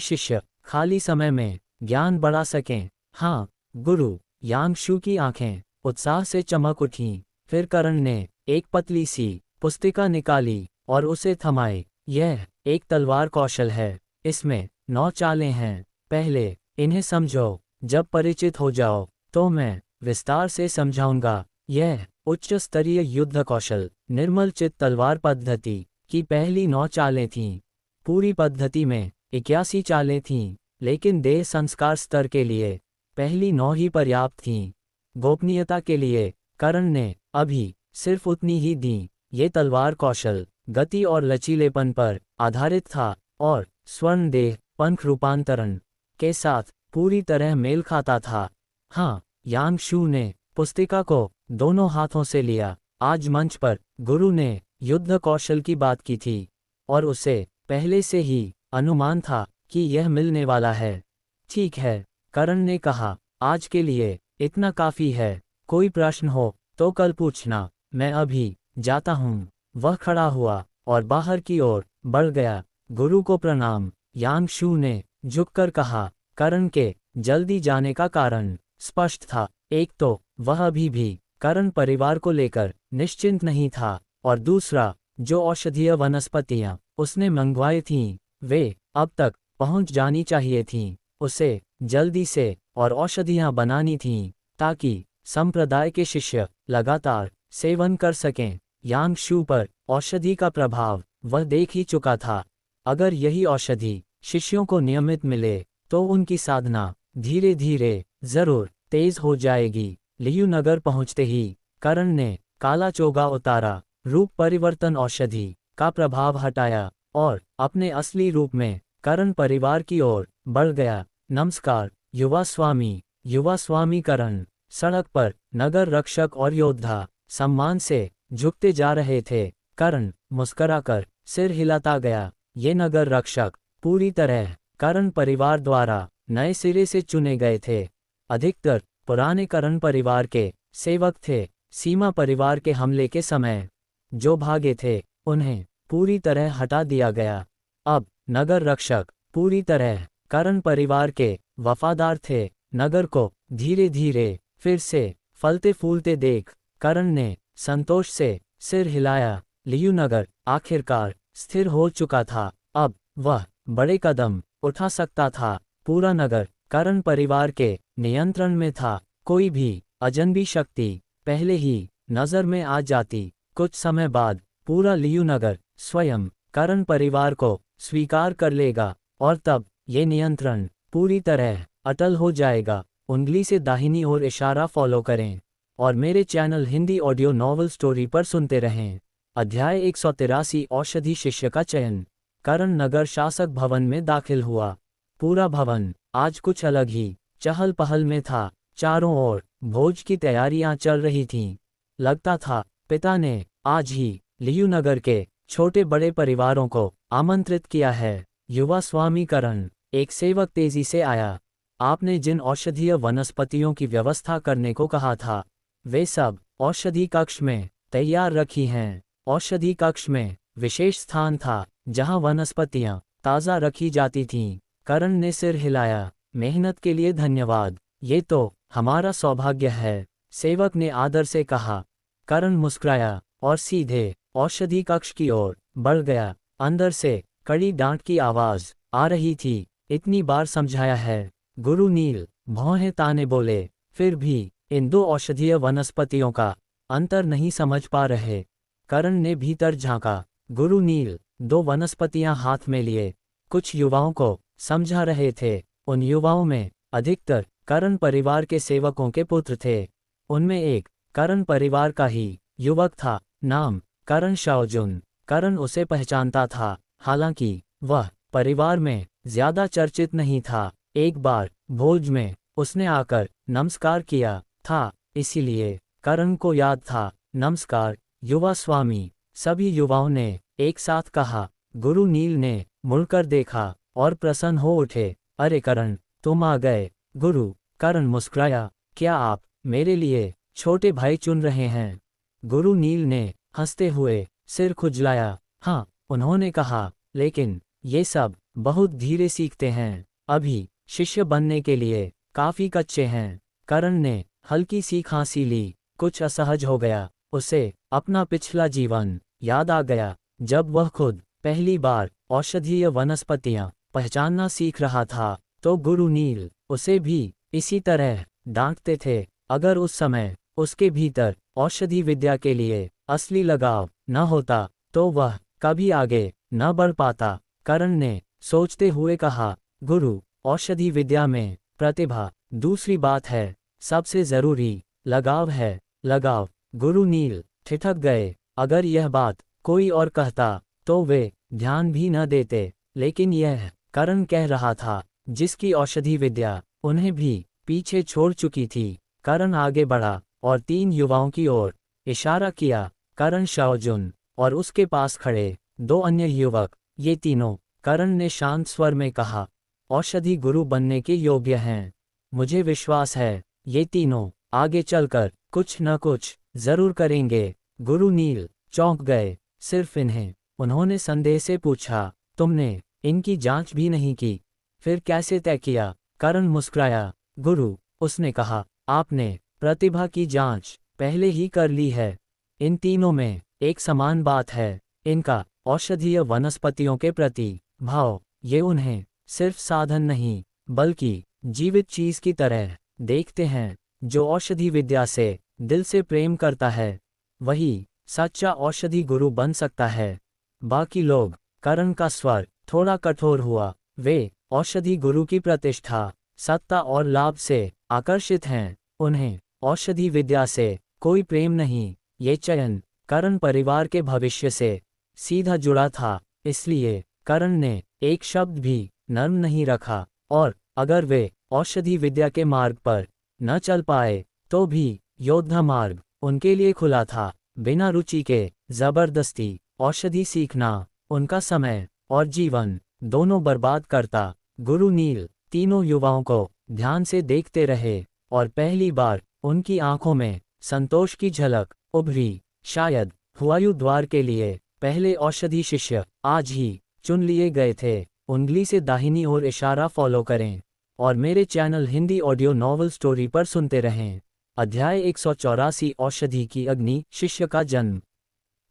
शिष्य खाली समय में ज्ञान बढ़ा सकें। हाँ गुरु। यांगशु की आंखें उत्साह से चमक उठीं। फिर करण ने एक पतली सी पुस्तिका निकाली और उसे थमाए। यह एक तलवार कौशल है। इसमें 9 चालें हैं। पहले इन्हें समझो, जब परिचित हो जाओ तो मैं विस्तार से समझाऊंगा। यह उच्च स्तरीय युद्ध कौशल निर्मल चित्त तलवार पद्धति की पहली 9 चालें थीं। पूरी पद्धति में 81 चालें थीं, लेकिन देह संस्कार स्तर के लिए पहली 9 ही पर्याप्त थीं। गोपनीयता के लिए करण ने अभी सिर्फ उतनी ही दी। ये तलवार कौशल गति और लचीलेपन पर आधारित था और स्वर्ण देह पंख रूपांतरण के साथ पूरी तरह मेल खाता था। हाँ, यांगशु ने पुस्तिका को दोनों हाथों से लिया। आज मंच पर गुरु ने युद्ध कौशल की बात की थी और उसे पहले से ही अनुमान था कि यह मिलने वाला है। ठीक है, करण ने कहा, आज के लिए इतना काफी है। कोई प्रश्न हो तो कल पूछना, मैं अभी जाता हूँ। वह खड़ा हुआ और बाहर की ओर बढ़ गया। गुरु को प्रणाम, यांगशु ने झुककर कहा। करण के जल्दी जाने का कारण स्पष्ट था। एक तो वह अभी भी करण परिवार को लेकर निश्चिंत नहीं था, और दूसरा, जो औषधीय वनस्पतियां उसने मंगवाई थीं, वे अब तक पहुंच जानी चाहिए थीं। उसे जल्दी से और औषधियां बनानी थीं ताकि संप्रदाय के शिष्य लगातार सेवन कर सकें। यांगशु पर औषधि का प्रभाव वह देख ही चुका था। अगर यही औषधि शिष्यों को नियमित मिले तो उनकी साधना धीरे धीरे जरूर तेज हो जाएगी। लियू नगर पहुंचते ही करण ने काला चोगा उतारा, रूप परिवर्तन औषधि का प्रभाव हटाया और अपने असली रूप में करण परिवार की ओर बढ़ गया। नमस्कार युवा स्वामी करण। सड़क पर नगर रक्षक और योद्धा सम्मान से झुकते जा रहे थे। करण मुस्कुराकर सिर हिलाता गया। ये नगर रक्षक पूरी तरह करण परिवार द्वारा नए सिरे से चुने गए थे। अधिकतर पुराने करण परिवार के सेवक थे। सीमा परिवार के हमले के समय जो भागे थे उन्हें पूरी तरह हटा दिया गया। अब नगर रक्षक पूरी तरह करण परिवार के वफादार थे। नगर को धीरे धीरे फिर से फलते फूलते देख करण ने संतोष से सिर हिलाया। लियू नगर आखिरकार स्थिर हो चुका था। अब वह बड़े कदम उठा सकता था। पूरा नगर करण परिवार के नियंत्रण में था। कोई भी अजनबी शक्ति पहले ही नजर में आ जाती। कुछ समय बाद पूरा लियू नगर स्वयं करण परिवार को स्वीकार कर लेगा और तब ये नियंत्रण पूरी तरह अटल हो जाएगा। उंगली से दाहिनी ओर इशारा फॉलो करें और मेरे channel Hindi audio novel story पर सुनते रहें। अध्याय 183 औषधि शिष्य का चयन। करण नगर शासक भवन में दाखिल हुआ। पूरा भवन आज कुछ अलग ही चहल पहल में था। चारों ओर भोज की तैयारियां चल रही थीं। लगता था पिता ने आज ही लियू नगर के छोटे बड़े परिवारों को आमंत्रित किया है। युवा स्वामी करण, एक सेवक तेजी से आया। आपने जिन औषधीय वनस्पतियों की व्यवस्था करने को कहा था, वे सब औषधि कक्ष में तैयार रखी हैं। औषधि कक्ष में विशेष स्थान था जहां वनस्पतियां ताज़ा रखी जाती थीं। करण ने सिर हिलाया। मेहनत के लिए धन्यवाद, ये तो हमारा सौभाग्य है, सेवक ने आदर से कहा। करण मुस्कुराया और सीधे औषधि कक्ष की ओर बढ़ गया। अंदर से कड़ी डांट की आवाज आ रही थी। इतनी बार समझाया है। गुरु नील भौहें ताने बोले, फिर भी इन 2 औषधीय वनस्पतियों का अंतर नहीं समझ पा रहे। करण ने भीतर झांका। गुरु नील 2 वनस्पतियां हाथ में लिए कुछ युवाओं को समझा रहे थे। उन युवाओं में अधिकतर करण परिवार के सेवकों के पुत्र थे। उनमें एक करण परिवार का ही युवक था, नाम करण शाओजुन। करण उसे पहचानता था, हालांकि वह परिवार में ज्यादा चर्चित नहीं था। एक बार भोज में उसने आकर नमस्कार किया था, इसीलिए करण को याद था। नमस्कार युवा स्वामी, सभी युवाओं ने एक साथ कहा। गुरु नील ने मुड़कर देखा और प्रसन्न हो उठे। अरे करण, तुम आ गए। गुरु करण मुस्कुराया, क्या आप मेरे लिए छोटे भाई चुन रहे हैं? गुरु नील ने हंसते हुए सिर खुजलाया। हाँ, उन्होंने कहा, लेकिन ये सब बहुत धीरे सीखते हैं, अभी शिष्य बनने के लिए काफी कच्चे हैं। करण ने हल्की सी खांसी ली, कुछ असहज हो गया। उसे अपना पिछला जीवन याद आ गया, जब वह खुद पहली बार औषधीय वनस्पतियां पहचानना सीख रहा था। तो गुरु नील उसे भी इसी तरह डांटते थे। अगर उस समय उसके भीतर औषधि विद्या के लिए असली लगाव न होता तो वह कभी आगे न बढ़ पाता। करण ने सोचते हुए कहा, गुरु, औषधि विद्या में प्रतिभा दूसरी बात है, सबसे जरूरी लगाव है। लगाव। गुरु नील ठिठक गए। अगर यह बात कोई और कहता तो वे ध्यान भी न देते, लेकिन यह करण कह रहा था, जिसकी औषधि विद्या उन्हें भी पीछे छोड़ चुकी थी। करण आगे बढ़ा और 3 युवाओं की ओर इशारा किया। करण शाओजुन और उसके पास खड़े 2 अन्य युवक, ये तीनों, करण ने शांत स्वर में कहा, औषधि गुरु बनने के योग्य हैं। मुझे विश्वास है ये तीनों आगे चलकर कुछ न कुछ जरूर करेंगे। गुरु नील चौंक गए। सिर्फ इन्हें? उन्होंने संदेह से पूछा, तुमने इनकी जांच भी नहीं की? फिर कैसे तय किया? करण मुस्कुराया। गुरु, उसने कहा, आपने प्रतिभा की जांच पहले ही कर ली है। इन तीनों में एक समान बात है, इनका औषधीय वनस्पतियों के प्रति भाव। ये उन्हें सिर्फ साधन नहीं, बल्कि जीवित चीज की तरह देखते हैं। जो औषधि विद्या से दिल से प्रेम करता है, वही सच्चा औषधि गुरु बन सकता है। बाकी लोग, करण का स्वर थोड़ा कठोर हुआ, वे औषधि गुरु की प्रतिष्ठा, सत्ता और लाभ से आकर्षित हैं। उन्हें औषधि विद्या से कोई प्रेम नहीं। ये चयन करण परिवार के भविष्य से सीधा जुड़ा था, इसलिए करण ने एक शब्द भी नर्म नहीं रखा। और अगर वे औषधि विद्या के मार्ग पर न चल पाए तो भी योद्धा मार्ग उनके लिए खुला था। बिना रुचि के जबरदस्ती औषधि सीखना उनका समय और जीवन दोनों बर्बाद करता। गुरु नील तीनों युवाओं को ध्यान से देखते रहे और पहली बार उनकी आंखों में संतोष की झलक उभरी। शायद हुआयू द्वार के लिए पहले औषधि शिष्य आज ही चुन लिए गए थे। उंगली से दाहिनी ओर इशारा फॉलो करें और मेरे channel Hindi audio novel story पर सुनते रहें। अध्याय 184 औषधि की अग्नि, शिष्य का जन्म।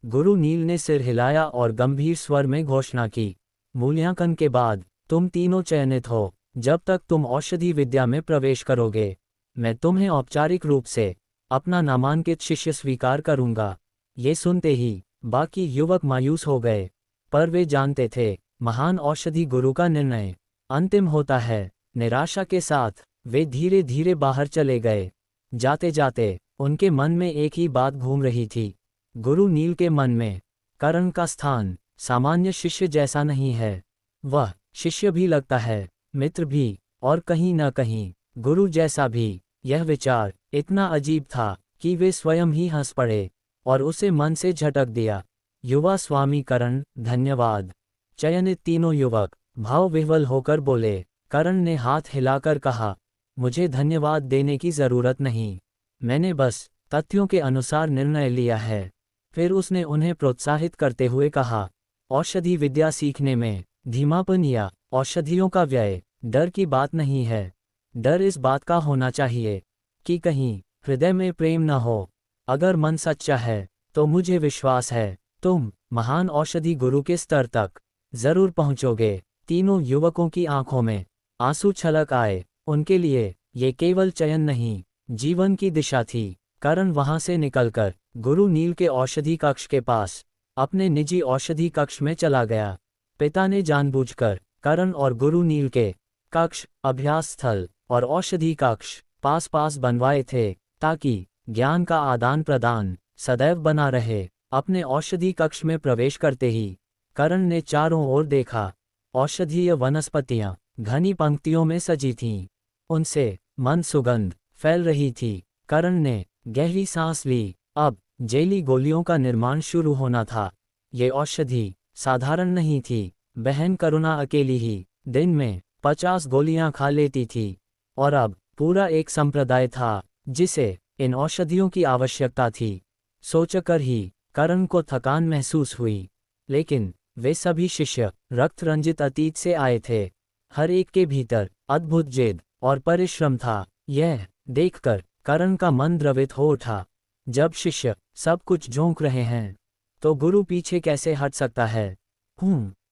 गुरु नील ने सिर हिलाया और गंभीर स्वर में घोषणा की, मूल्यांकन के बाद तुम तीनों चयनित हो। जब तक तुम औषधि विद्या में प्रवेश करोगे, मैं तुम्हें औपचारिक रूप से अपना नामांकित शिष्य स्वीकार करूंगा। ये सुनते ही बाकी युवक मायूस हो गए, पर वे जानते थे महान औषधि गुरु का निर्णय अंतिम होता है। निराशा के साथ वे धीरे धीरे बाहर चले गए। जाते जाते उनके मन में एक ही बात घूम रही थी। गुरु नील के मन में करण का स्थान सामान्य शिष्य जैसा नहीं है। वह शिष्य भी लगता है, मित्र भी, और कहीं न कहीं गुरु जैसा भी। यह विचार इतना अजीब था कि वे स्वयं ही हंस पड़े और उसे मन से झटक दिया। युवा स्वामी करण, धन्यवाद। चयनित तीनों युवक भाव विह्वल होकर बोले। करण ने हाथ हिलाकर कहा, मुझे धन्यवाद देने की जरूरत नहीं, मैंने बस तथ्यों के अनुसार निर्णय लिया है। फिर उसने उन्हें प्रोत्साहित करते हुए कहा, औषधि विद्या सीखने में धीमापन या औषधियों का व्यय डर की बात नहीं है। डर इस बात का होना चाहिए कि कहीं हृदय में प्रेम न हो। अगर मन सच्चा है तो मुझे विश्वास है तुम महान औषधि गुरु के स्तर तक जरूर पहुंचोगे। तीनों युवकों की आंखों में आंसू छलक आए। उनके लिए ये केवल चयन नहीं, जीवन की दिशा थी। करण वहां से निकलकर गुरु नील के औषधि कक्ष के पास अपने निजी औषधि कक्ष में चला गया। पिता ने जानबूझकर करण और गुरु नील के कक्ष, अभ्यास स्थल और औषधि कक्ष पास पास बनवाए थे, ताकि ज्ञान का आदान प्रदान सदैव बना रहे। अपने औषधि कक्ष में प्रवेश करते ही करण ने चारों ओर देखा। औषधीय वनस्पतियां घनी पंक्तियों में सजी थीं। उनसे मंद सुगंध फैल रही थी। करण ने गहरी सांस ली। अब जेली गोलियों का निर्माण शुरू होना था। ये औषधि साधारण नहीं थी। बहन करुणा अकेली ही दिन में 50 गोलियां खा लेती थी, और अब पूरा एक संप्रदाय था जिसे इन औषधियों की आवश्यकता थी। सोचकर ही करण को थकान महसूस हुई, लेकिन वे सभी शिष्य रक्त रंजित अतीत से आए थे। हर एक के भीतर अद्भुत जिद और परिश्रम था। यह देखकर करण का मन द्रवित हो उठा। जब शिष्य सब कुछ झोंक रहे हैं, तो गुरु पीछे कैसे हट सकता है?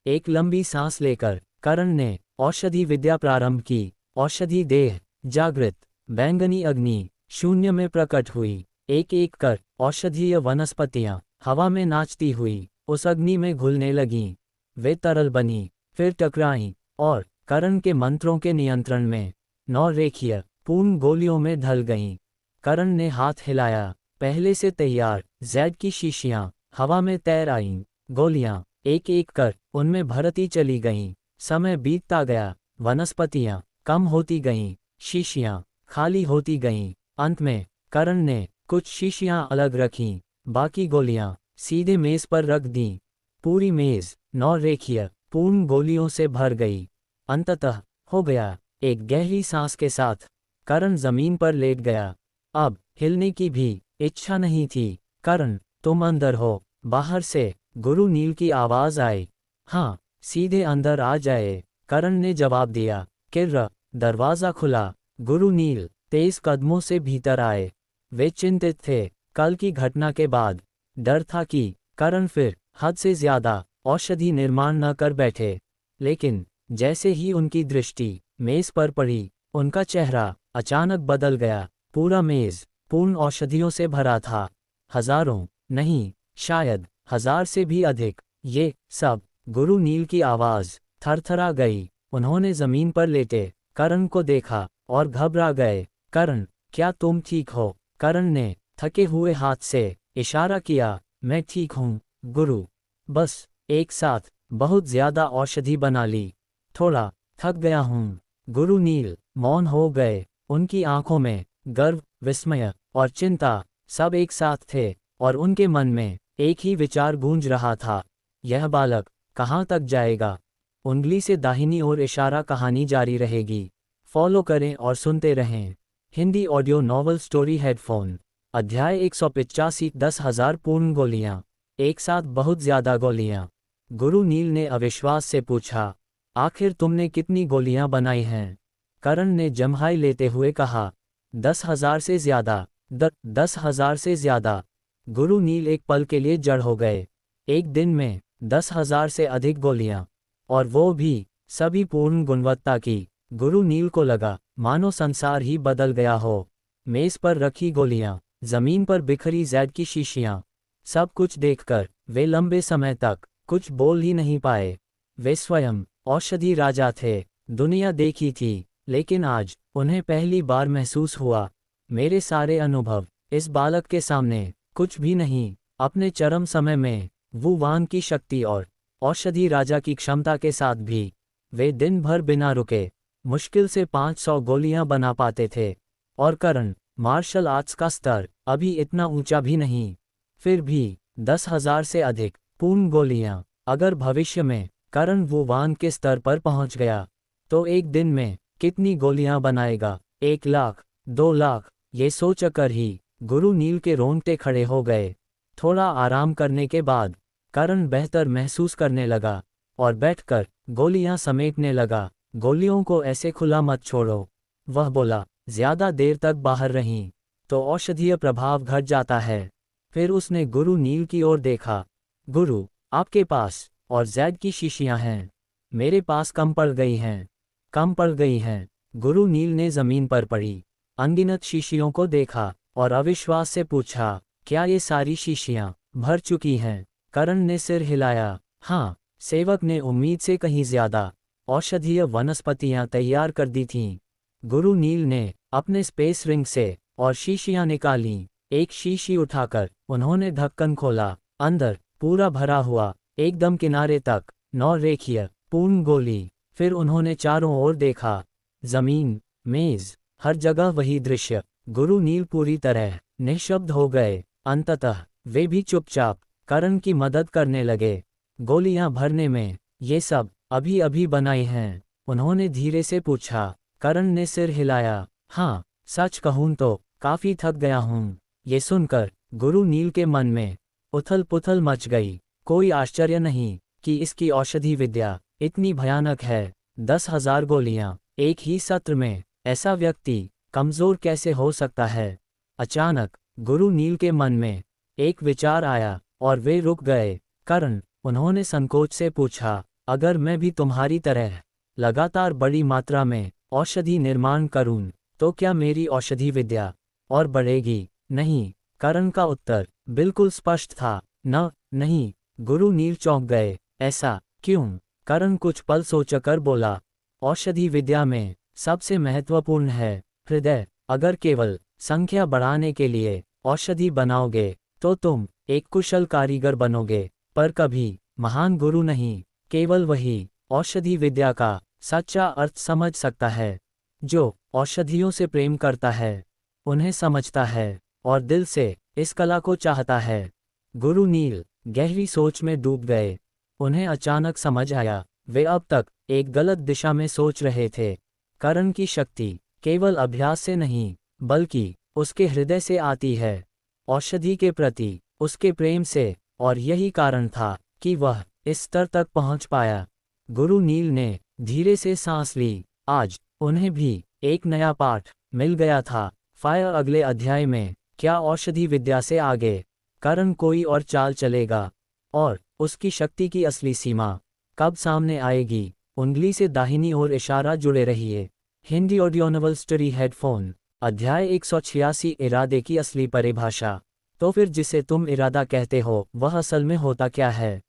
एक लंबी सांस लेकर करण ने औषधि विद्या प्रारंभ की। औषधि देह जागृत बैंगनी अग्नि शून्य में प्रकट हुई। एक एक कर औषधीय वनस्पतियां हवा में नाचती हुई उस अग्नि में घुलने लगीं। वे तरल बनी, फिर टकराईं और करण के मंत्रों के नियंत्रण में 9 रेखीय पूर्ण गोलियों में ढल गईं। करण ने हाथ हिलाया। पहले से तैयार जैड की शीशियां हवा में तैर आईं। गोलियां एक एक कर उनमें भरती चली गईं। समय बीतता गया। वनस्पतियां कम होती गईं, शीशियां खाली होती गईं। अंत में करण ने कुछ शीशियां अलग रखीं, बाकी गोलियां सीधे मेज पर रख दीं। पूरी मेज 9 रेखीय पूर्ण गोलियों से भर गई। अंततः हो गया। एक गहरी सांस के साथ करण जमीन पर लेट गया। अब हिलने की भी इच्छा नहीं थी। करण, तुम अंदर हो? बाहर से गुरु नील की आवाज आई। हाँ, सीधे अंदर आ जाए, करण ने जवाब दिया। किर्र, दरवाजा खुला। गुरु नील तेज कदमों से भीतर आए। वे चिंतित थे। कल की घटना के बाद डर था कि करण फिर हद से ज्यादा औषधि निर्माण न कर बैठे। लेकिन जैसे ही उनकी दृष्टि मेज पर पड़ी, उनका चेहरा अचानक बदल गया। पूरा मेज पूर्ण औषधियों से भरा था। हजारों, नहीं, शायद 1000 से भी अधिक। ये सब गुरु नील की आवाज थरथरा गई। उन्होंने जमीन पर लेटे करण को देखा और घबरा गए। करण, क्या तुम ठीक हो? करण ने थके हुए हाथ से इशारा किया। मैं ठीक हूँ गुरु, बस एक साथ बहुत ज्यादा औषधि बना ली। थोड़ा थक गया हूँ। गुरु नील मौन हो गए। उनकी आंखों में गर्व, विस्मय और चिंता सब एक साथ थे, और उनके मन में एक ही विचार गूंज रहा था। यह बालक कहाँ तक जाएगा? उंगली से दाहिनी ओर इशारा। कहानी जारी रहेगी। फॉलो करें और सुनते रहें। Hindi audio novel story headphone. अध्याय 185। 10,000 पूर्ण गोलियां। एक साथ बहुत ज्यादा गोलियां। गुरु नील ने अविश्वास से पूछा, आखिर तुमने कितनी गोलियां बनाई हैं? करण ने जम्हाई लेते हुए कहा, 10,000 से ज्यादा। 10,000 से ज्यादा। गुरु नील एक पल के लिए जड़ हो गए। एक दिन में 10,000 से अधिक गोलियां, और वो भी सभी पूर्ण गुणवत्ता की। गुरु नील को लगा मानो संसार ही बदल गया हो। मेज पर रखी गोलियां, जमीन पर बिखरी जैड की शीशियां, सब कुछ देखकर वे लंबे समय तक कुछ बोल ही नहीं पाए। वे स्वयं औषधि राजा थे। दुनिया देखी थी, लेकिन आज उन्हें पहली बार महसूस हुआ, मेरे सारे अनुभव इस बालक के सामने कुछ भी नहीं। अपने चरम समय में वु वान की शक्ति और औषधि राजा की क्षमता के साथ भी वे दिन भर बिना रुके मुश्किल से 500 गोलियां बना पाते थे। और करण, मार्शल आर्ट्स का स्तर अभी इतना ऊंचा भी नहीं। फिर भी 10,000 से अधिक पूर्ण गोलियां। अगर भविष्य में करण वु वान के स्तर पर पहुंच गया, तो एक दिन में कितनी गोलियां बनाएगा? 1 लाख, 2 लाख। ये सोचकर ही गुरु नील के रोंगटे खड़े हो गए। थोड़ा आराम करने के बाद करण बेहतर महसूस करने लगा और बैठकर गोलियां समेटने लगा। गोलियों को ऐसे खुला मत छोड़ो, वह बोला। ज्यादा देर तक बाहर रहीं तो औषधीय प्रभाव घट जाता है। फिर उसने गुरु नील की ओर देखा। गुरु, आपके पास और जैड की शीशियां हैं, मेरे पास कम पड़ गई हैं। कम पड़ गई हैं। गुरु नील ने जमीन पर पड़ी अनगिनत शीशियों को देखा और अविश्वास से पूछा, क्या ये सारी शीशियां भर चुकी हैं? करण ने सिर हिलाया। हाँ। सेवक ने उम्मीद से कहीं ज्यादा औषधीय वनस्पतियां तैयार कर दी थीं। गुरु नील ने अपने स्पेस रिंग से और शीशियां निकालीं। एक शीशी उठाकर उन्होंने ढक्कन खोला। अंदर पूरा भरा हुआ, एकदम किनारे तक, 9 रेखीय पूर्ण गोली। फिर उन्होंने चारों ओर देखा। जमीन, मेज, हर जगह वही दृश्य। गुरु नील पूरी तरह निःशब्द हो गए। अंततः वे भी चुपचाप करण की मदद करने लगे। गोलियां भरने में ये सब अभी अभी बनाई हैं? उन्होंने धीरे से पूछा। करण ने सिर हिलाया। हाँ, सच कहूं तो काफी थक गया हूं। ये सुनकर गुरु नील के मन में उथल पुथल मच गई। कोई आश्चर्य नहीं कि इसकी औषधि विद्या इतनी भयानक है। 10,000 गोलियां एक ही सत्र में, ऐसा व्यक्ति कमजोर कैसे हो सकता है? अचानक गुरु नील के मन में एक विचार आया और वे रुक गए। करण, उन्होंने संकोच से पूछा, अगर मैं भी तुम्हारी तरह लगातार बड़ी मात्रा में औषधि निर्माण करूं, तो क्या मेरी औषधि विद्या और बढ़ेगी? नहीं, करण का उत्तर बिल्कुल स्पष्ट था। नहीं। गुरु नील चौंक गए। ऐसा क्यों? करण कुछ पल सोचकर बोला, औषधि विद्या में सबसे महत्वपूर्ण है हृदय। अगर केवल संख्या बढ़ाने के लिए औषधि बनाओगे तो तुम एक कुशल कारीगर बनोगे, पर कभी महान गुरु नहीं। केवल वही औषधि विद्या का सच्चा अर्थ समझ सकता है, जो औषधियों से प्रेम करता है, उन्हें समझता है और दिल से इस कला को चाहता है। गुरु नील गहरी सोच में डूब गए। उन्हें अचानक समझ आया, वे अब तक एक गलत दिशा में सोच रहे थे। करण की शक्ति केवल अभ्यास से नहीं, बल्कि उसके हृदय से आती है, औषधि के प्रति उसके प्रेम से, और यही कारण था कि वह इस स्तर तक पहुंच पाया। गुरु नील ने धीरे से सांस ली। आज उन्हें भी एक नया पाठ मिल गया था। फायर अगले अध्याय में क्या औषधि विद्या से आगे करण कोई और चाल चलेगा, और उसकी शक्ति की असली सीमा कब सामने आएगी? उंगली से दाहिनी ओर इशारा, जुड़े रहिए। Hindi audio novel story headphone. अध्याय 186, इरादे की असली परिभाषा। तो फिर जिसे तुम इरादा कहते हो वह असल में होता क्या है?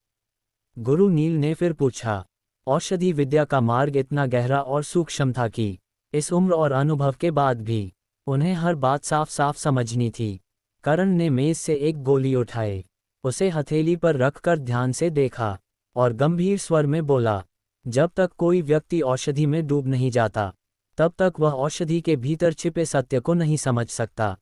गुरु नील ने फिर पूछा। औषधि विद्या का मार्ग इतना गहरा और सूक्ष्म था कि इस उम्र और अनुभव के बाद भी उन्हें हर बात साफ साफ समझनी थी। करण ने मेज से एक गोली उठाए, उसे हथेली पर रखकर ध्यान से देखा और गंभीर स्वर में बोला, जब तक कोई व्यक्ति औषधि में डूब नहीं जाता, तब तक वह औषधि के भीतर छिपे सत्य को नहीं समझ सकता।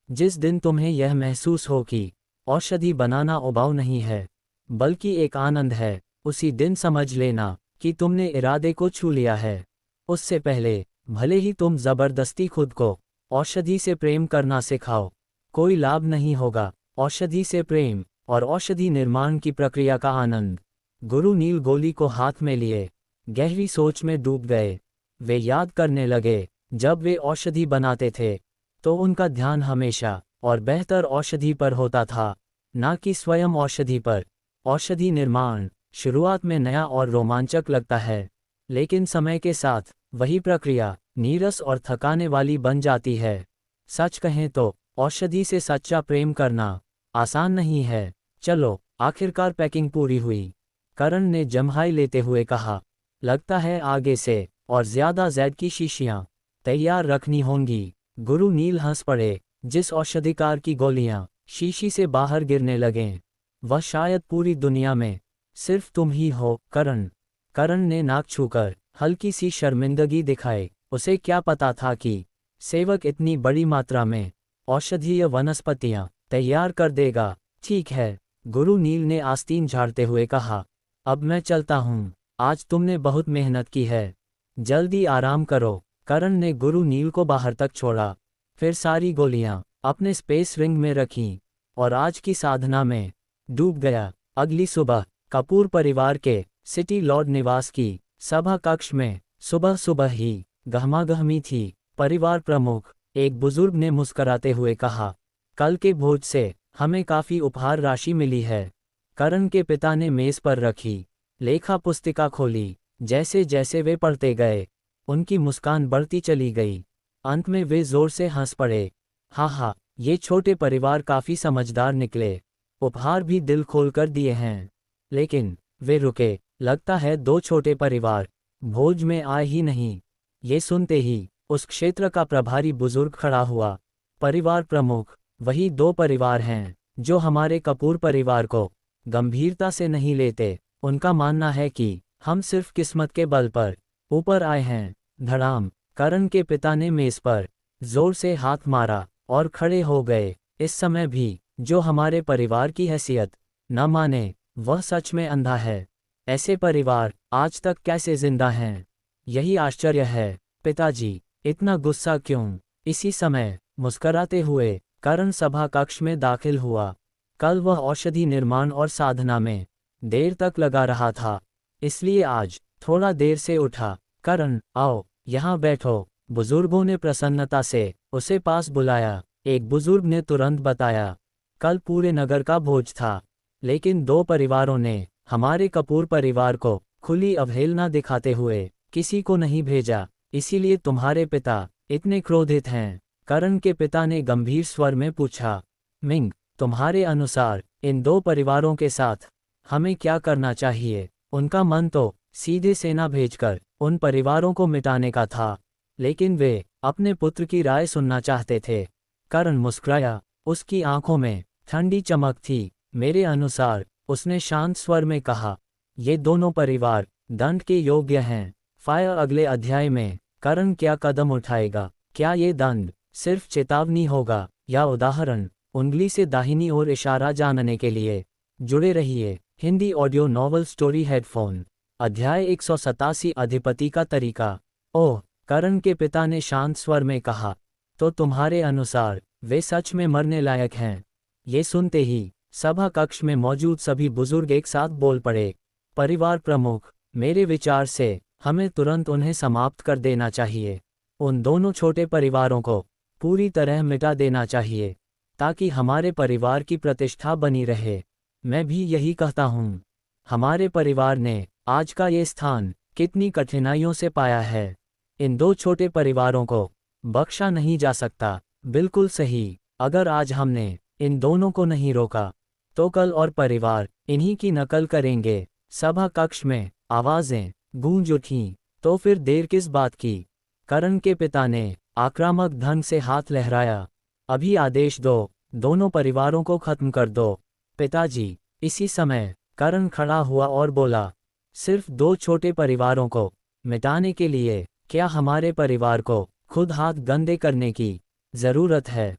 जिस दिन तुम्हें यह महसूस हो कि औषधि बनाना उबाऊ नहीं है, बल्कि एक आनंद है, उसी दिन समझ लेना कि तुमने इरादे को छू लिया है। उससे पहले भले ही तुम जबरदस्ती खुद को औषधि से प्रेम करना सिखाओ, कोई लाभ नहीं होगा। औषधि से प्रेम और औषधि निर्माण की प्रक्रिया का आनंद। गुरु नील गोली को हाथ में लिए गहरी सोच में डूब गए। वे याद करने लगे, जब वे औषधि बनाते थे तो उनका ध्यान हमेशा और बेहतर औषधि पर होता था, ना कि स्वयं औषधि पर। औषधि निर्माण शुरुआत में नया और रोमांचक लगता है, लेकिन समय के साथ वही प्रक्रिया नीरस और थकाने वाली बन जाती है। सच कहें तो औषधि से सच्चा प्रेम करना आसान नहीं है। चलो, आखिरकार पैकिंग पूरी हुई। करण ने जम्हाई लेते हुए कहा, लगता है आगे से और ज्यादा जैद की शीशियां तैयार रखनी होंगी। गुरु नील हंस पड़े। जिस औषधिकार की गोलियां शीशी से बाहर गिरने लगें, वह शायद पूरी दुनिया में सिर्फ तुम ही हो, करण। करण ने नाक छूकर हल्की सी शर्मिंदगी दिखाई। उसे क्या पता था कि सेवक इतनी बड़ी मात्रा में औषधीय वनस्पतियां तैयार कर देगा। ठीक है, गुरु नील ने आस्तीन झाड़ते हुए कहा, अब मैं चलता हूँ। आज तुमने बहुत मेहनत की है, जल्दी आराम करो। करण ने गुरु नील को बाहर तक छोड़ा, फिर सारी गोलियां अपने स्पेस रिंग में रखीं और आज की साधना में डूब गया। अगली सुबह कपूर परिवार के सिटी लॉर्ड निवास की सभा कक्ष में सुबह सुबह ही गहमागहमी थी। परिवार प्रमुख एक बुजुर्ग ने मुस्कराते हुए कहा, कल के भोज से हमें काफी उपहार राशि मिली है। करण के पिता ने मेज पर रखी लेखा पुस्तिका खोली। जैसे जैसे वे पढ़ते गए, उनकी मुस्कान बढ़ती चली गई। अंत में वे जोर से हंस पड़े। हा, ये छोटे परिवार काफी समझदार निकले, उपहार भी दिल खोलकर दिए हैं। लेकिन वे रुके। लगता है 2 छोटे परिवार भोज में आए ही नहीं। ये सुनते ही उस क्षेत्र का प्रभारी बुजुर्ग खड़ा हुआ। परिवार प्रमुख, वही दो परिवार हैं जो हमारे कपूर परिवार को गंभीरता से नहीं लेते। उनका मानना है कि हम सिर्फ किस्मत के बल पर ऊपर आए हैं। धड़ाम, करण के पिता ने मेज पर जोर से हाथ मारा और खड़े हो गए। इस समय भी जो हमारे परिवार की हैसियत न माने, वह सच में अंधा है। ऐसे परिवार आज तक कैसे जिंदा हैं? यही आश्चर्य है। पिताजी, इतना गुस्सा क्यों? इसी समय मुस्कराते हुए करण सभा कक्ष में दाखिल हुआ। कल वह औषधि निर्माण और साधना में देर तक लगा रहा था, इसलिए आज थोड़ा देर से उठा। करण, आओ, यहाँ बैठो। बुजुर्गों ने प्रसन्नता से उसे पास बुलाया। एक बुजुर्ग ने तुरंत बताया, कल पूरे नगर का भोज था, लेकिन दो परिवारों ने हमारे कपूर परिवार को खुली अवहेलना दिखाते हुए किसी को नहीं भेजा, इसीलिए तुम्हारे पिता इतने क्रोधित हैं। करण के पिता ने गंभीर स्वर में पूछा, मिंग, तुम्हारे अनुसार इन दो परिवारों के साथ हमें क्या करना चाहिए? उनका मन तो सीधे सेना भेजकर उन परिवारों को मिटाने का था, लेकिन वे अपने पुत्र की राय सुनना चाहते थे। करण मुस्कुराया, उसकी आंखों में ठंडी चमक थी। मेरे अनुसार, उसने शांत स्वर में कहा, ये दोनों परिवार दंड के योग्य हैं। फायर अगले अध्याय में करण क्या कदम उठाएगा? क्या ये दंड सिर्फ चेतावनी होगा या उदाहरण? उंगली से दाहिनी ओर इशारा जानने के लिए जुड़े रहिए। Hindi audio novel story headphone. अध्याय 187 अधिपति का तरीका। ओह, करण के पिता ने शांत स्वर में कहा, तो तुम्हारे अनुसार वे सच में मरने लायक हैं? ये सुनते ही सभा कक्ष में मौजूद सभी बुजुर्ग एक साथ बोल पड़े। परिवार प्रमुख, मेरे विचार से हमें तुरंत उन्हें समाप्त कर देना चाहिए। उन दोनों छोटे परिवारों को पूरी तरह मिटा देना चाहिए, ताकि हमारे परिवार की प्रतिष्ठा बनी रहे। मैं भी यही कहता हूँ। हमारे परिवार ने आज का ये स्थान कितनी कठिनाइयों से पाया है। इन दो छोटे परिवारों को बख्शा नहीं जा सकता। बिल्कुल सही। अगर आज हमने इन दोनों को नहीं रोका, तो कल और परिवार इन्हीं की नकल करेंगे। सभा कक्ष में आवाजें गूंज उठीं। तो फिर देर किस बात की? करण के पिता ने आक्रामक ढंग से हाथ लहराया। अभी आदेश दो, दोनों परिवारों को खत्म कर दो। पिताजी, इसी समय करण खड़ा हुआ और बोला, सिर्फ दो छोटे परिवारों को मिटाने के लिए क्या हमारे परिवार को खुद हाथ गंदे करने की जरूरत है?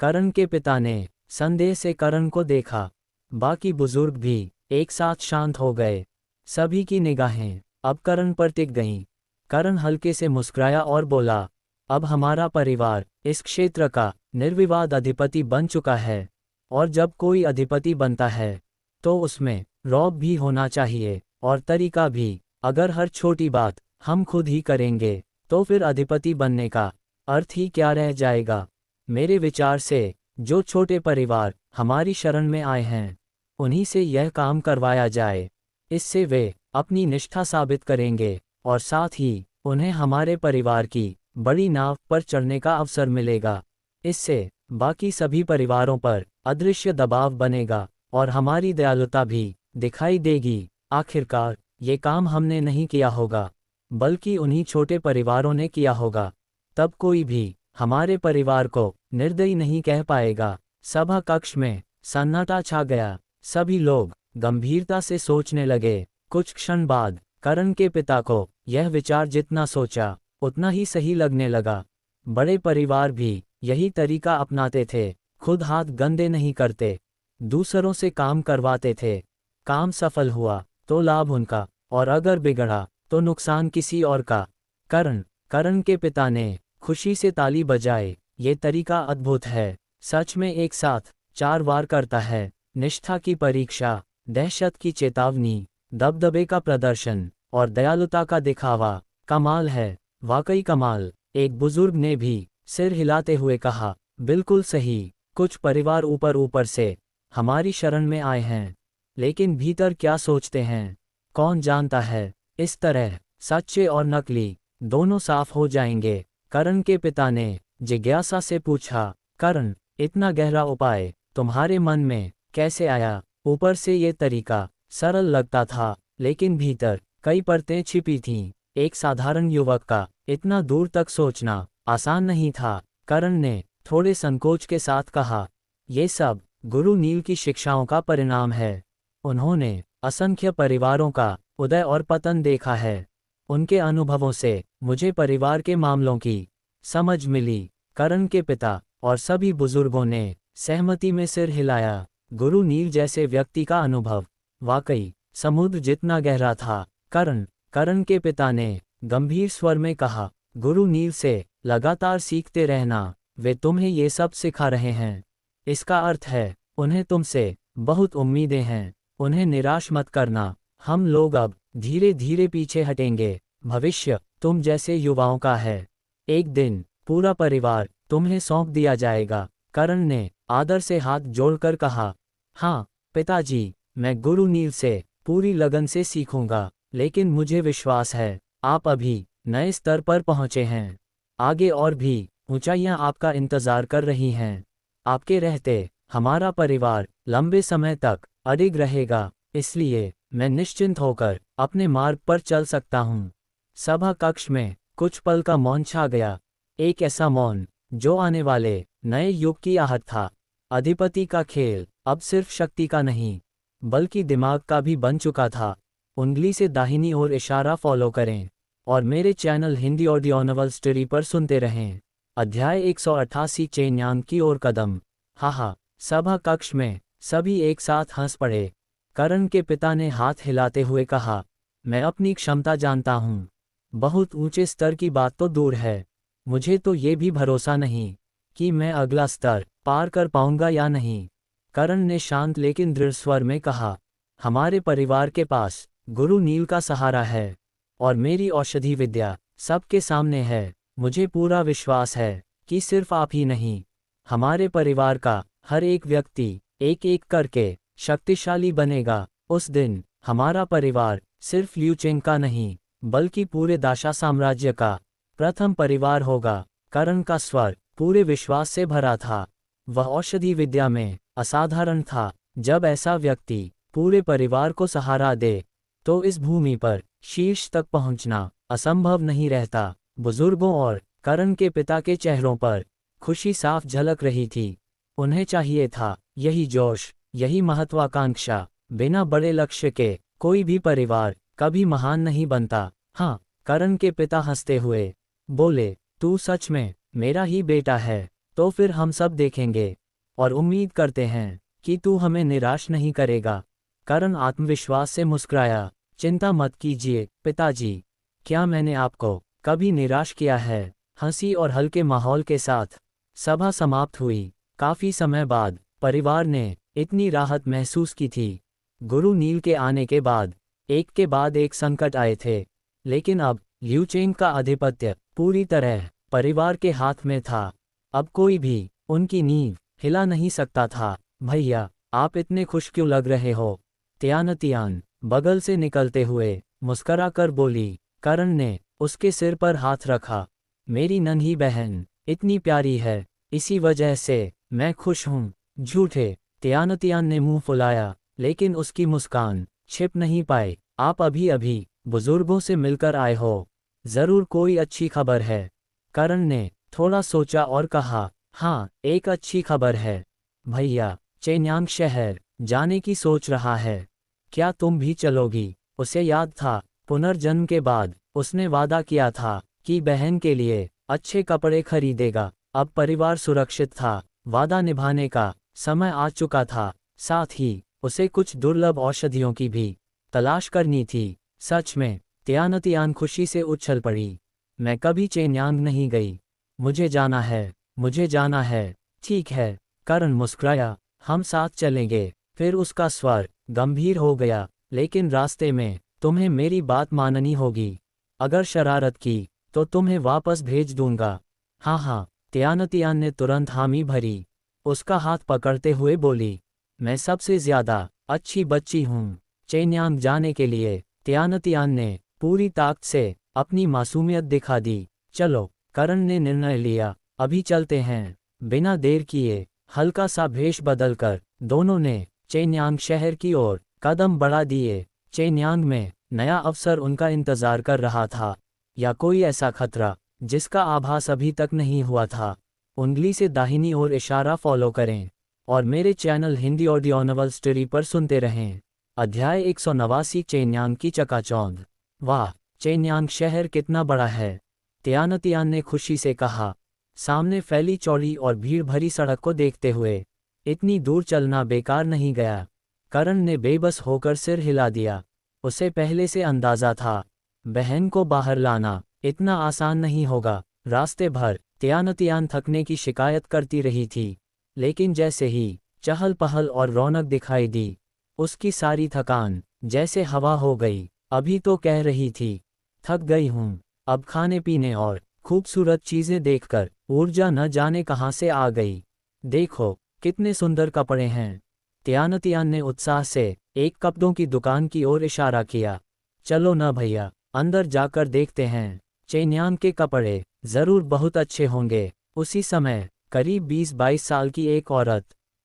करण के पिता ने संदेह से करण को देखा। बाकी बुजुर्ग भी एक साथ शांत हो गए। सभी की निगाहें अब करण पर टिक गईं। करण हल्के से मुस्कुराया और बोला, अब हमारा परिवार इस क्षेत्र का निर्विवाद अधिपति बन चुका है, और जब कोई अधिपति बनता है तो उसमें रौब भी होना चाहिए, और तरीका भी। अगर हर छोटी बात हम खुद ही करेंगे, तो फिर अधिपति बनने का अर्थ ही क्या रह जाएगा? मेरे विचार से जो छोटे परिवार हमारी शरण में आए हैं, उन्हीं से यह काम करवाया जाए। इससे वे अपनी निष्ठा साबित करेंगे, और साथ ही उन्हें हमारे परिवार की बड़ी नाव पर चढ़ने का अवसर मिलेगा। इससे बाकी सभी परिवारों पर अदृश्य दबाव बनेगा, और हमारी दयालुता भी दिखाई देगी। आखिरकार ये काम हमने नहीं किया होगा, बल्कि उन्हीं छोटे परिवारों ने किया होगा। तब कोई भी हमारे परिवार को निर्दयी नहीं कह पाएगा। सभा कक्ष में सन्नाटा छा गया। सभी लोग गंभीरता से सोचने लगे। कुछ क्षण बाद करण के पिता को यह विचार जितना सोचा उतना ही सही लगने लगा। बड़े परिवार भी यही तरीका अपनाते थे। खुद हाथ गंदे नहीं करते, दूसरों से काम करवाते थे। काम सफल हुआ तो लाभ उनका, और अगर बिगड़ा तो नुकसान किसी और का। करण के पिता ने खुशी से ताली बजाई। ये तरीका अद्भुत है। सच में एक साथ 4 वार करता है। निष्ठा की परीक्षा, दहशत की चेतावनी, दबदबे का प्रदर्शन, और दयालुता का दिखावा। कमाल है, वाकई कमाल। एक बुजुर्ग ने भी सिर हिलाते हुए कहा, बिल्कुल सही। कुछ परिवार ऊपर ऊपर से हमारी शरण में आए हैं, लेकिन भीतर क्या सोचते हैं कौन जानता है। इस तरह सच्चे और नकली दोनों साफ हो जाएंगे। करण के पिता ने जिज्ञासा से पूछा, करण, इतना गहरा उपाय तुम्हारे मन में कैसे आया? ऊपर से ये तरीका सरल लगता था, लेकिन भीतर कई परतें छिपी थीं। एक साधारण युवक का इतना दूर तक सोचना आसान नहीं था। करण ने थोड़े संकोच के साथ कहा, ये सब गुरु नील की शिक्षाओं का परिणाम है। उन्होंने असंख्य परिवारों का उदय और पतन देखा है। उनके अनुभवों से मुझे परिवार के मामलों की समझ मिली। करण के पिता और सभी बुजुर्गों ने सहमति में सिर हिलाया। गुरु नील जैसे व्यक्ति का अनुभव वाकई समुद्र जितना गहरा था। करण के पिता ने गंभीर स्वर में कहा, गुरु नील से लगातार सीखते रहना। वे तुम्हें ये सब सिखा रहे हैं। इसका अर्थ है उन्हें तुमसे बहुत उम्मीदें हैं। उन्हें निराश मत करना। हम लोग अब धीरे धीरे पीछे हटेंगे। भविष्य तुम जैसे युवाओं का है। एक दिन पूरा परिवार तुम्हें सौंप दिया जाएगा। करण ने आदर से हाथ जोड़कर कहा, हाँ पिताजी, मैं गुरु नील से पूरी लगन से सीखूंगा। लेकिन मुझे विश्वास है आप अभी नए स्तर पर पहुंचे हैं। आगे और भी ऊंचाइयां आपका इंतजार कर रही हैं। आपके रहते हमारा परिवार लंबे समय तक अडिग रहेगा। इसलिए मैं निश्चिंत होकर अपने मार्ग पर चल सकता हूँ। सभा कक्ष में कुछ पल का मौन छा गया। एक ऐसा मौन जो आने वाले नए युग की आहट था। अधिपति का खेल अब सिर्फ शक्ति का नहीं बल्कि दिमाग का भी बन चुका था। उंगली से दाहिनी ओर इशारा फॉलो करें और मेरे channel Hindi audio novel story पर सुनते रहें। अध्याय 188 चेन्यांग की ओर कदम। हाहा। सभा कक्ष में सभी एक साथ हंस पड़े। करण के पिता ने हाथ हिलाते हुए कहा, मैं अपनी क्षमता जानता हूँ। बहुत ऊंचे स्तर की बात तो दूर है, मुझे तो ये भी भरोसा नहीं कि मैं अगला स्तर पार कर पाऊंगा या नहीं। करण ने शांत लेकिन दृढ़ स्वर में कहा, हमारे परिवार के पास गुरु नील का सहारा है और मेरी औषधि विद्या सबके सामने है। मुझे पूरा विश्वास है कि सिर्फ आप ही नहीं, हमारे परिवार का हर एक व्यक्ति एक एक करके शक्तिशाली बनेगा। उस दिन हमारा परिवार सिर्फ लिu चेंग का नहीं बल्कि पूरे दाशा साम्राज्य का प्रथम परिवार होगा। करण का स्वर पूरे विश्वास से भरा था। वह औषधि विद्या में असाधारण था। जब ऐसा व्यक्ति पूरे परिवार को सहारा दे तो इस भूमि पर शीर्ष तक पहुंचना असंभव नहीं रहता। बुजुर्गों और करण के पिता के चेहरों पर खुशी साफ झलक रही थी। उन्हें चाहिए था यही जोश, यही महत्वाकांक्षा। बिना बड़े लक्ष्य के कोई भी परिवार कभी महान नहीं बनता। हाँ, करण के पिता हंसते हुए बोले, तू सच में मेरा ही बेटा है। तो फिर हम सब देखेंगे और उम्मीद करते हैं कि तू हमें निराश नहीं करेगा। करण आत्मविश्वास से मुस्कुराया, चिंता मत कीजिए पिताजी, क्या मैंने आपको कभी निराश किया है। हंसी और हल्के माहौल के साथ सभा समाप्त हुई। काफी समय बाद परिवार ने इतनी राहत महसूस की थी। गुरु नील के आने के बाद एक संकट आए थे, लेकिन अब लिu चेंग का आधिपत्य पूरी तरह परिवार के हाथ में था। अब कोई भी उनकी नींव हिला नहीं सकता था। भैया, आप इतने खुश क्यों लग रहे हो? तियान बगल से निकलते हुए मुस्कराकर बोली। करण ने उसके सिर पर हाथ रखा। मेरी नन्ही बहन इतनी प्यारी है, इसी वजह से मैं खुश हूँ। झूठे। तियान ने मुंह फुलाया, लेकिन उसकी मुस्कान छिप नहीं पाई। आप अभी अभी बुजुर्गों से मिलकर आए हो, जरूर कोई अच्छी खबर है। करण ने थोड़ा सोचा और कहा, हाँ, एक अच्छी खबर है। भैया चेन्यांग शहर जाने की सोच रहा है, क्या तुम भी चलोगी? उसे याद था पुनर्जन्म के बाद उसने वादा किया था कि बहन के लिए अच्छे कपड़े खरीदेगा। अब परिवार सुरक्षित था, वादा निभाने का समय आ चुका था। साथ ही उसे कुछ दुर्लभ औषधियों की भी तलाश करनी थी। सच में तियान खुशी से उछल पड़ी। मैं कभी चेन्यांग नहीं गई, मुझे जाना है, मुझे जाना है। ठीक है, करण मुस्कुराया, हम साथ चलेंगे। फिर उसका स्वर गंभीर हो गया, लेकिन रास्ते में तुम्हें मेरी बात माननी होगी। अगर शरारत की तो तुम्हें वापस भेज दूंगा। हाँ, तियान ने तुरंत हामी भरी। उसका हाथ पकड़ते हुए बोली, मैं सबसे ज्यादा अच्छी बच्ची हूँ। चेन्यांग जाने के लिए तियान ने पूरी ताकत से अपनी मासूमियत दिखा दी। चलो, करण ने निर्णय लिया, अभी चलते हैं। बिना देर किए हल्का सा भेष बदलकर दोनों ने चेन्यांग शहर की ओर कदम बढ़ा दिए। चेन्यांग में नया अवसर उनका इंतजार कर रहा था, या कोई ऐसा खतरा जिसका आभास अभी तक नहीं हुआ था। उंगली से दाहिनी ओर इशारा फॉलो करें और मेरे channel Hindi audio novel story पर सुनते रहें। अध्याय 189 चेन्यांग की चकाचौंध। वाह, चेन्यांग शहर कितना बड़ा है, तियानतियान ने खुशी से कहा, सामने फैली चौड़ी और भीड़ भरी सड़क को देखते हुए। इतनी दूर चलना बेकार नहीं गया। करण ने बेबस होकर सिर हिला दिया। उसे पहले से अंदाजा था, बहन को बाहर लाना इतना आसान नहीं होगा। रास्ते भर तियानतियान थकने की शिकायत करती रही थी, लेकिन जैसे ही चहल पहल और रौनक दिखाई दी, उसकी सारी थकान जैसे हवा हो गई। अभी तो कह रही थी, थक गई हूँ, अब खाने पीने और खूबसूरत चीजें देखकर ऊर्जा न जाने कहाँ से आ गई। देखो कितने सुंदर कपड़े हैं। तियानतियान ने उत्साह से एक कपड़ों की दुकान की ओर इशारा किया। चलो न भैया, अंदर जाकर देखते हैं। चेन्यांग के कपड़े जरूर बहुत अच्छे होंगे। उसी समय करीब 20-22 साल की एक औरत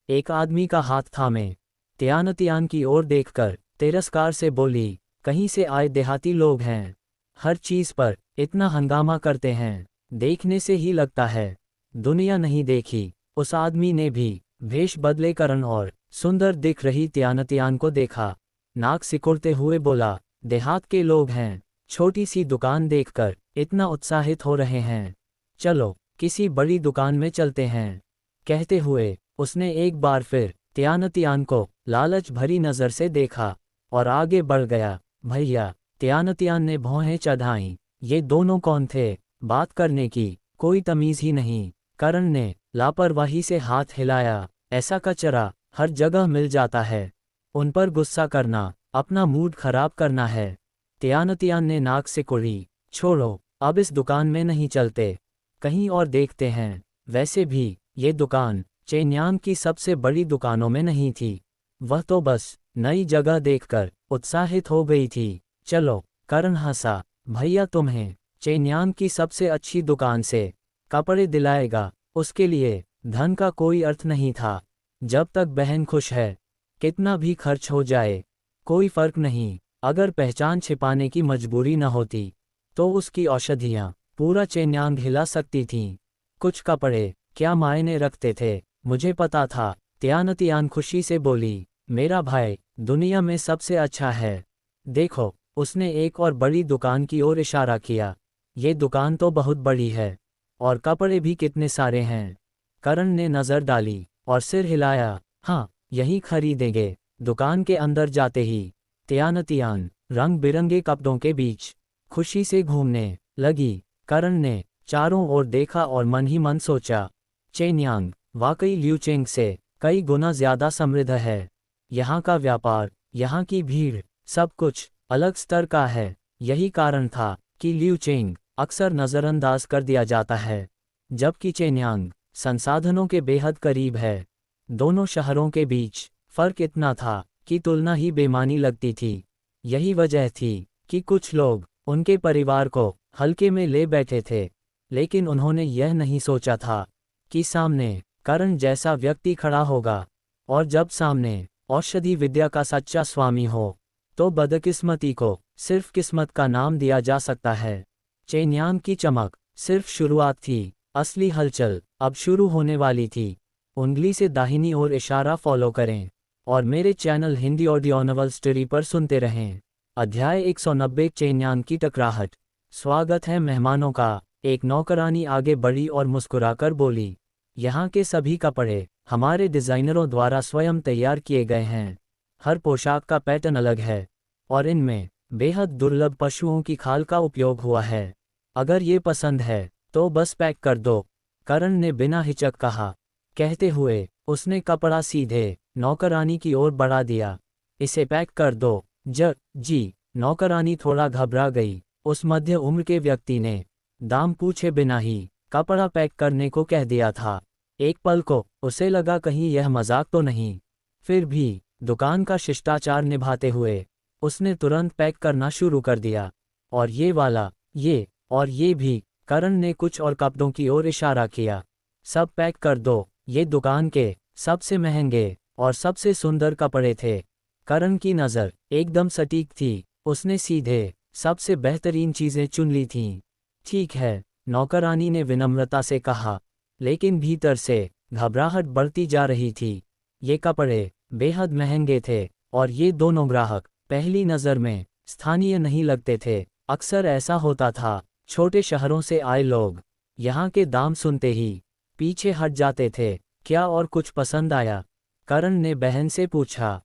एक आदमी का हाथ थामे तियानतियान की ओर देखकर तिरस्कार से बोली, कहीं से आए देहाती लोग हैं, हर चीज पर इतना हंगामा करते हैं, देखने से ही लगता है दुनिया नहीं देखी। उस आदमी ने भी भेष बदले करण और सुंदर दिख रही तियानतियान को देखा। नाक सिकुड़ते हुए बोला, देहात के लोग हैं, छोटी सी दुकान देखकर इतना उत्साहित हो रहे हैं, चलो किसी बड़ी दुकान में चलते हैं। कहते हुए उसने एक बार फिर तियानतियान को लालच भरी नजर से देखा और आगे बढ़ गया। भैया, तियानतियान ने भौहें चढ़ाईं। ये दोनों कौन थे? बात करने की कोई तमीज ही नहीं। करण ने लापरवाही से हाथ हिलाया। ऐसा कचरा हर जगह मिल जाता है, उन पर गुस्सा करना अपना मूड खराब करना है। तियानतियान ने नाक सिकुड़ी। छोड़ो, अब इस दुकान में नहीं चलते, कहीं और देखते हैं। वैसे भी ये दुकान चेन्यांग की सबसे बड़ी दुकानों में नहीं थी। वह तो बस नई जगह देखकर उत्साहित हो गई थी। चलो, करण हंसा। भैया तुम्हें चेन्यांग की सबसे अच्छी दुकान से कपड़े दिलाएगा, उसके लिए धन का कोई अर्थ नहीं था। जब तक बहन खुश है, कितना भी खर्च हो जाए कोई फर्क नहीं। अगर पहचान छिपाने की मजबूरी न होती तो उसकी औषधियाँ पूरा चेन्यांग हिला सकती थीं। कुछ कपड़े क्या मायने रखते थे, मुझे पता था। तियानतियान खुशी से बोली, मेरा भाई दुनिया में सबसे अच्छा है। देखो, उसने एक और बड़ी दुकान की ओर इशारा किया। ये दुकान तो बहुत बड़ी है, और कपड़े भी कितने सारे हैं। करण ने नजर डाली और सिर हिलाया, हाँ, यही खरीदेंगे। दुकान के अंदर जाते ही तियानतियान रंग बिरंगे कपड़ों के बीच खुशी से घूमने लगी। करण ने चारों ओर देखा और मन ही मन सोचा, चेन्यांग वाकई ल्यूचेंग से कई गुना ज्यादा समृद्ध है। यहाँ का व्यापार, यहाँ की भीड़, सब कुछ अलग स्तर का है। यही कारण था कि ल्यूचेंग अक्सर नज़रअंदाज कर दिया जाता है, जबकि चेन्यांग संसाधनों के बेहद करीब है। दोनों शहरों के बीच फर्क इतना था कि तुलना ही बेमानी लगती थी। यही वजह थी कि कुछ लोग उनके परिवार को हल्के में ले बैठे थे, लेकिन उन्होंने यह नहीं सोचा था कि सामने करण जैसा व्यक्ति खड़ा होगा, और जब सामने औषधि विद्या का सच्चा स्वामी हो, तो बदकिस्मती को सिर्फ किस्मत का नाम दिया जा सकता है। चेन्यांग की चमक सिर्फ शुरुआत थी, असली हलचल अब शुरू होने वाली थी। उंगली से दाहिनी ओर इशारा फॉलो करें और मेरे channel Hindi audio novel story पर सुनते रहें। अध्याय 190 चेन्यांग की टकराहट। स्वागत है मेहमानों का। एक नौकरानी आगे बढ़ी और मुस्कुराकर बोली, यहाँ के सभी कपड़े हमारे डिजाइनरों द्वारा स्वयं तैयार किए गए हैं। हर पोशाक का पैटर्न अलग है और इनमें बेहद दुर्लभ पशुओं की खाल का उपयोग हुआ है। अगर ये पसंद है तो बस पैक कर दो, करण ने बिना हिचक कहा। कहते हुए उसने कपड़ा सीधे नौकरानी की ओर बढ़ा दिया। इसे पैक कर दो। जी। नौकरानी थोड़ा घबरा गई। उस मध्य उम्र के व्यक्ति ने दाम पूछे बिना ही कपड़ा पैक करने को कह दिया था। एक पल को उसे लगा कहीं यह मजाक तो नहीं। फिर भी दुकान का शिष्टाचार निभाते हुए उसने तुरंत पैक करना शुरू कर दिया। और ये वाला, ये और ये भी। करण ने कुछ और कपड़ों की ओर इशारा किया। सब पैक कर दो। ये दुकान के सबसे महंगे और सबसे सुंदर कपड़े थे। करण की नज़र एकदम सटीक थी। उसने सीधे सबसे बेहतरीन चीजें चुन ली थीं। ठीक है, नौकरानी ने विनम्रता से कहा, लेकिन भीतर से घबराहट बढ़ती जा रही थी। ये कपड़े बेहद महंगे थे और ये दोनों ग्राहक पहली नज़र में स्थानीय नहीं लगते थे। अक्सर ऐसा होता था, छोटे शहरों से आए लोग यहाँ के दाम सुनते ही पीछे हट जाते थे। क्या और कुछ पसंद आया? करण ने बहन से पूछा।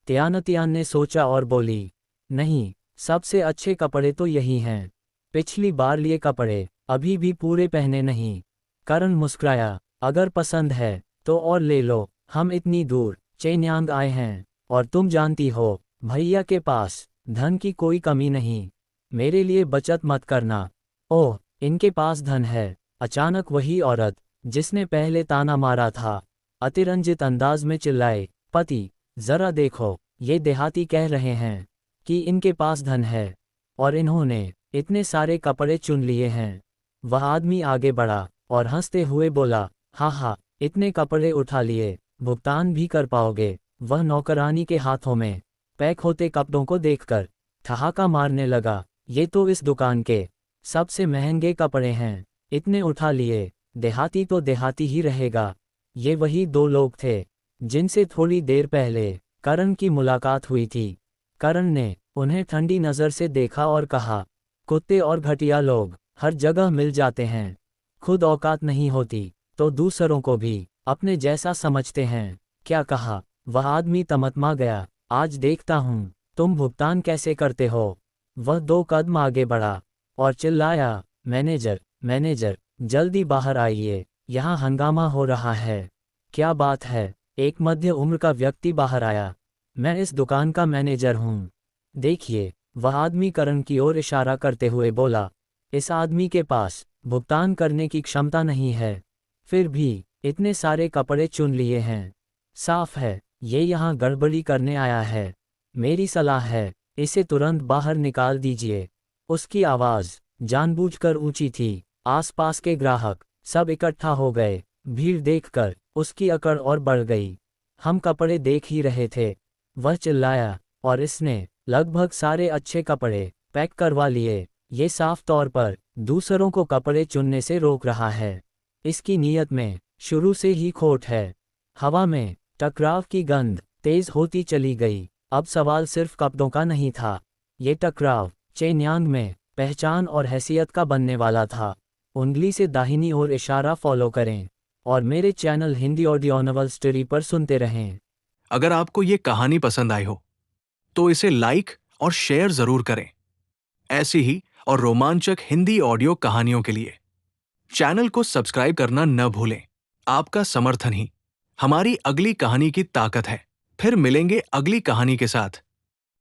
त्यानतियान ने सोचा और बोली, नहीं, सबसे अच्छे कपड़े तो यही हैं। पिछली बार लिए कपड़े अभी भी पूरे पहने नहीं। करण मुस्कुराया, अगर पसंद है तो और ले लो, हम इतनी दूर चेन्यांग आए हैं और तुम जानती हो भैया के पास धन की कोई कमी नहीं। मेरे लिए बचत मत करना। ओह, इनके पास धन है। अचानक वही औरत जिसने पहले ताना मारा था अतिरंजित अंदाज में चिल्लाए, पति, जरा देखो, ये देहाती कह रहे हैं कि इनके पास धन है और इन्होंने इतने सारे कपड़े चुन लिए हैं। वह आदमी आगे बढ़ा और हंसते हुए बोला, हाँ, इतने कपड़े उठा लिए, भुगतान भी कर पाओगे? वह नौकरानी के हाथों में पैक होते कपड़ों को देखकर ठहाका मारने लगा, ये तो इस दुकान के सबसे महंगे कपड़े हैं, इतने उठा लिए, देहाती तो देहाती ही रहेगा। ये वही दो लोग थे जिनसे थोड़ी देर पहले करण की मुलाकात हुई थी। करण ने उन्हें ठंडी नज़र से देखा और कहा, कुत्ते और घटिया लोग हर जगह मिल जाते हैं। खुद औकात नहीं होती तो दूसरों को भी अपने जैसा समझते हैं। क्या कहा? वह आदमी तमतमा गया। आज देखता हूँ तुम भुगतान कैसे करते हो। वह 2 कदम आगे बढ़ा और चिल्लाया, मैनेजर, जल्दी बाहर आइए, यहाँ हंगामा हो रहा है। क्या बात है? एक मध्य उम्र का व्यक्ति बाहर आया। मैं इस दुकान का मैनेजर हूँ। देखिए, वह आदमी करण की ओर इशारा करते हुए बोला, इस आदमी के पास भुगतान करने की क्षमता नहीं है, फिर भी इतने सारे कपड़े चुन लिए हैं। साफ है, ये यहाँ गड़बड़ी करने आया है। मेरी सलाह है, इसे तुरंत बाहर निकाल दीजिए। उसकी आवाज़ जानबूझकर ऊंची थी। आसपास के ग्राहक सब इकट्ठा हो गए। भीड़ देखकर उसकी अकड़ और बढ़ गई। हम कपड़े देख ही रहे थे, वह चिल्लाया, और इसने लगभग सारे अच्छे कपड़े पैक करवा लिए। ये साफ तौर पर दूसरों को कपड़े चुनने से रोक रहा है। इसकी नीयत में शुरू से ही खोट है। हवा में टकराव की गंध तेज होती चली गई। अब सवाल सिर्फ कपड़ों का नहीं था, ये टकराव चेन्यांग में पहचान और हैसियत का बनने वाला था। उंगली से दाहिनी ओर इशारा फॉलो करें और मेरे channel Hindi audio novel story पर सुनते रहें। अगर आपको ये कहानी पसंद आई हो तो इसे लाइक और शेयर जरूर करें। ऐसी ही और रोमांचक हिंदी ऑडियो कहानियों के लिए चैनल को सब्सक्राइब करना न भूलें। आपका समर्थन ही हमारी अगली कहानी की ताकत है। फिर मिलेंगे अगली कहानी के साथ।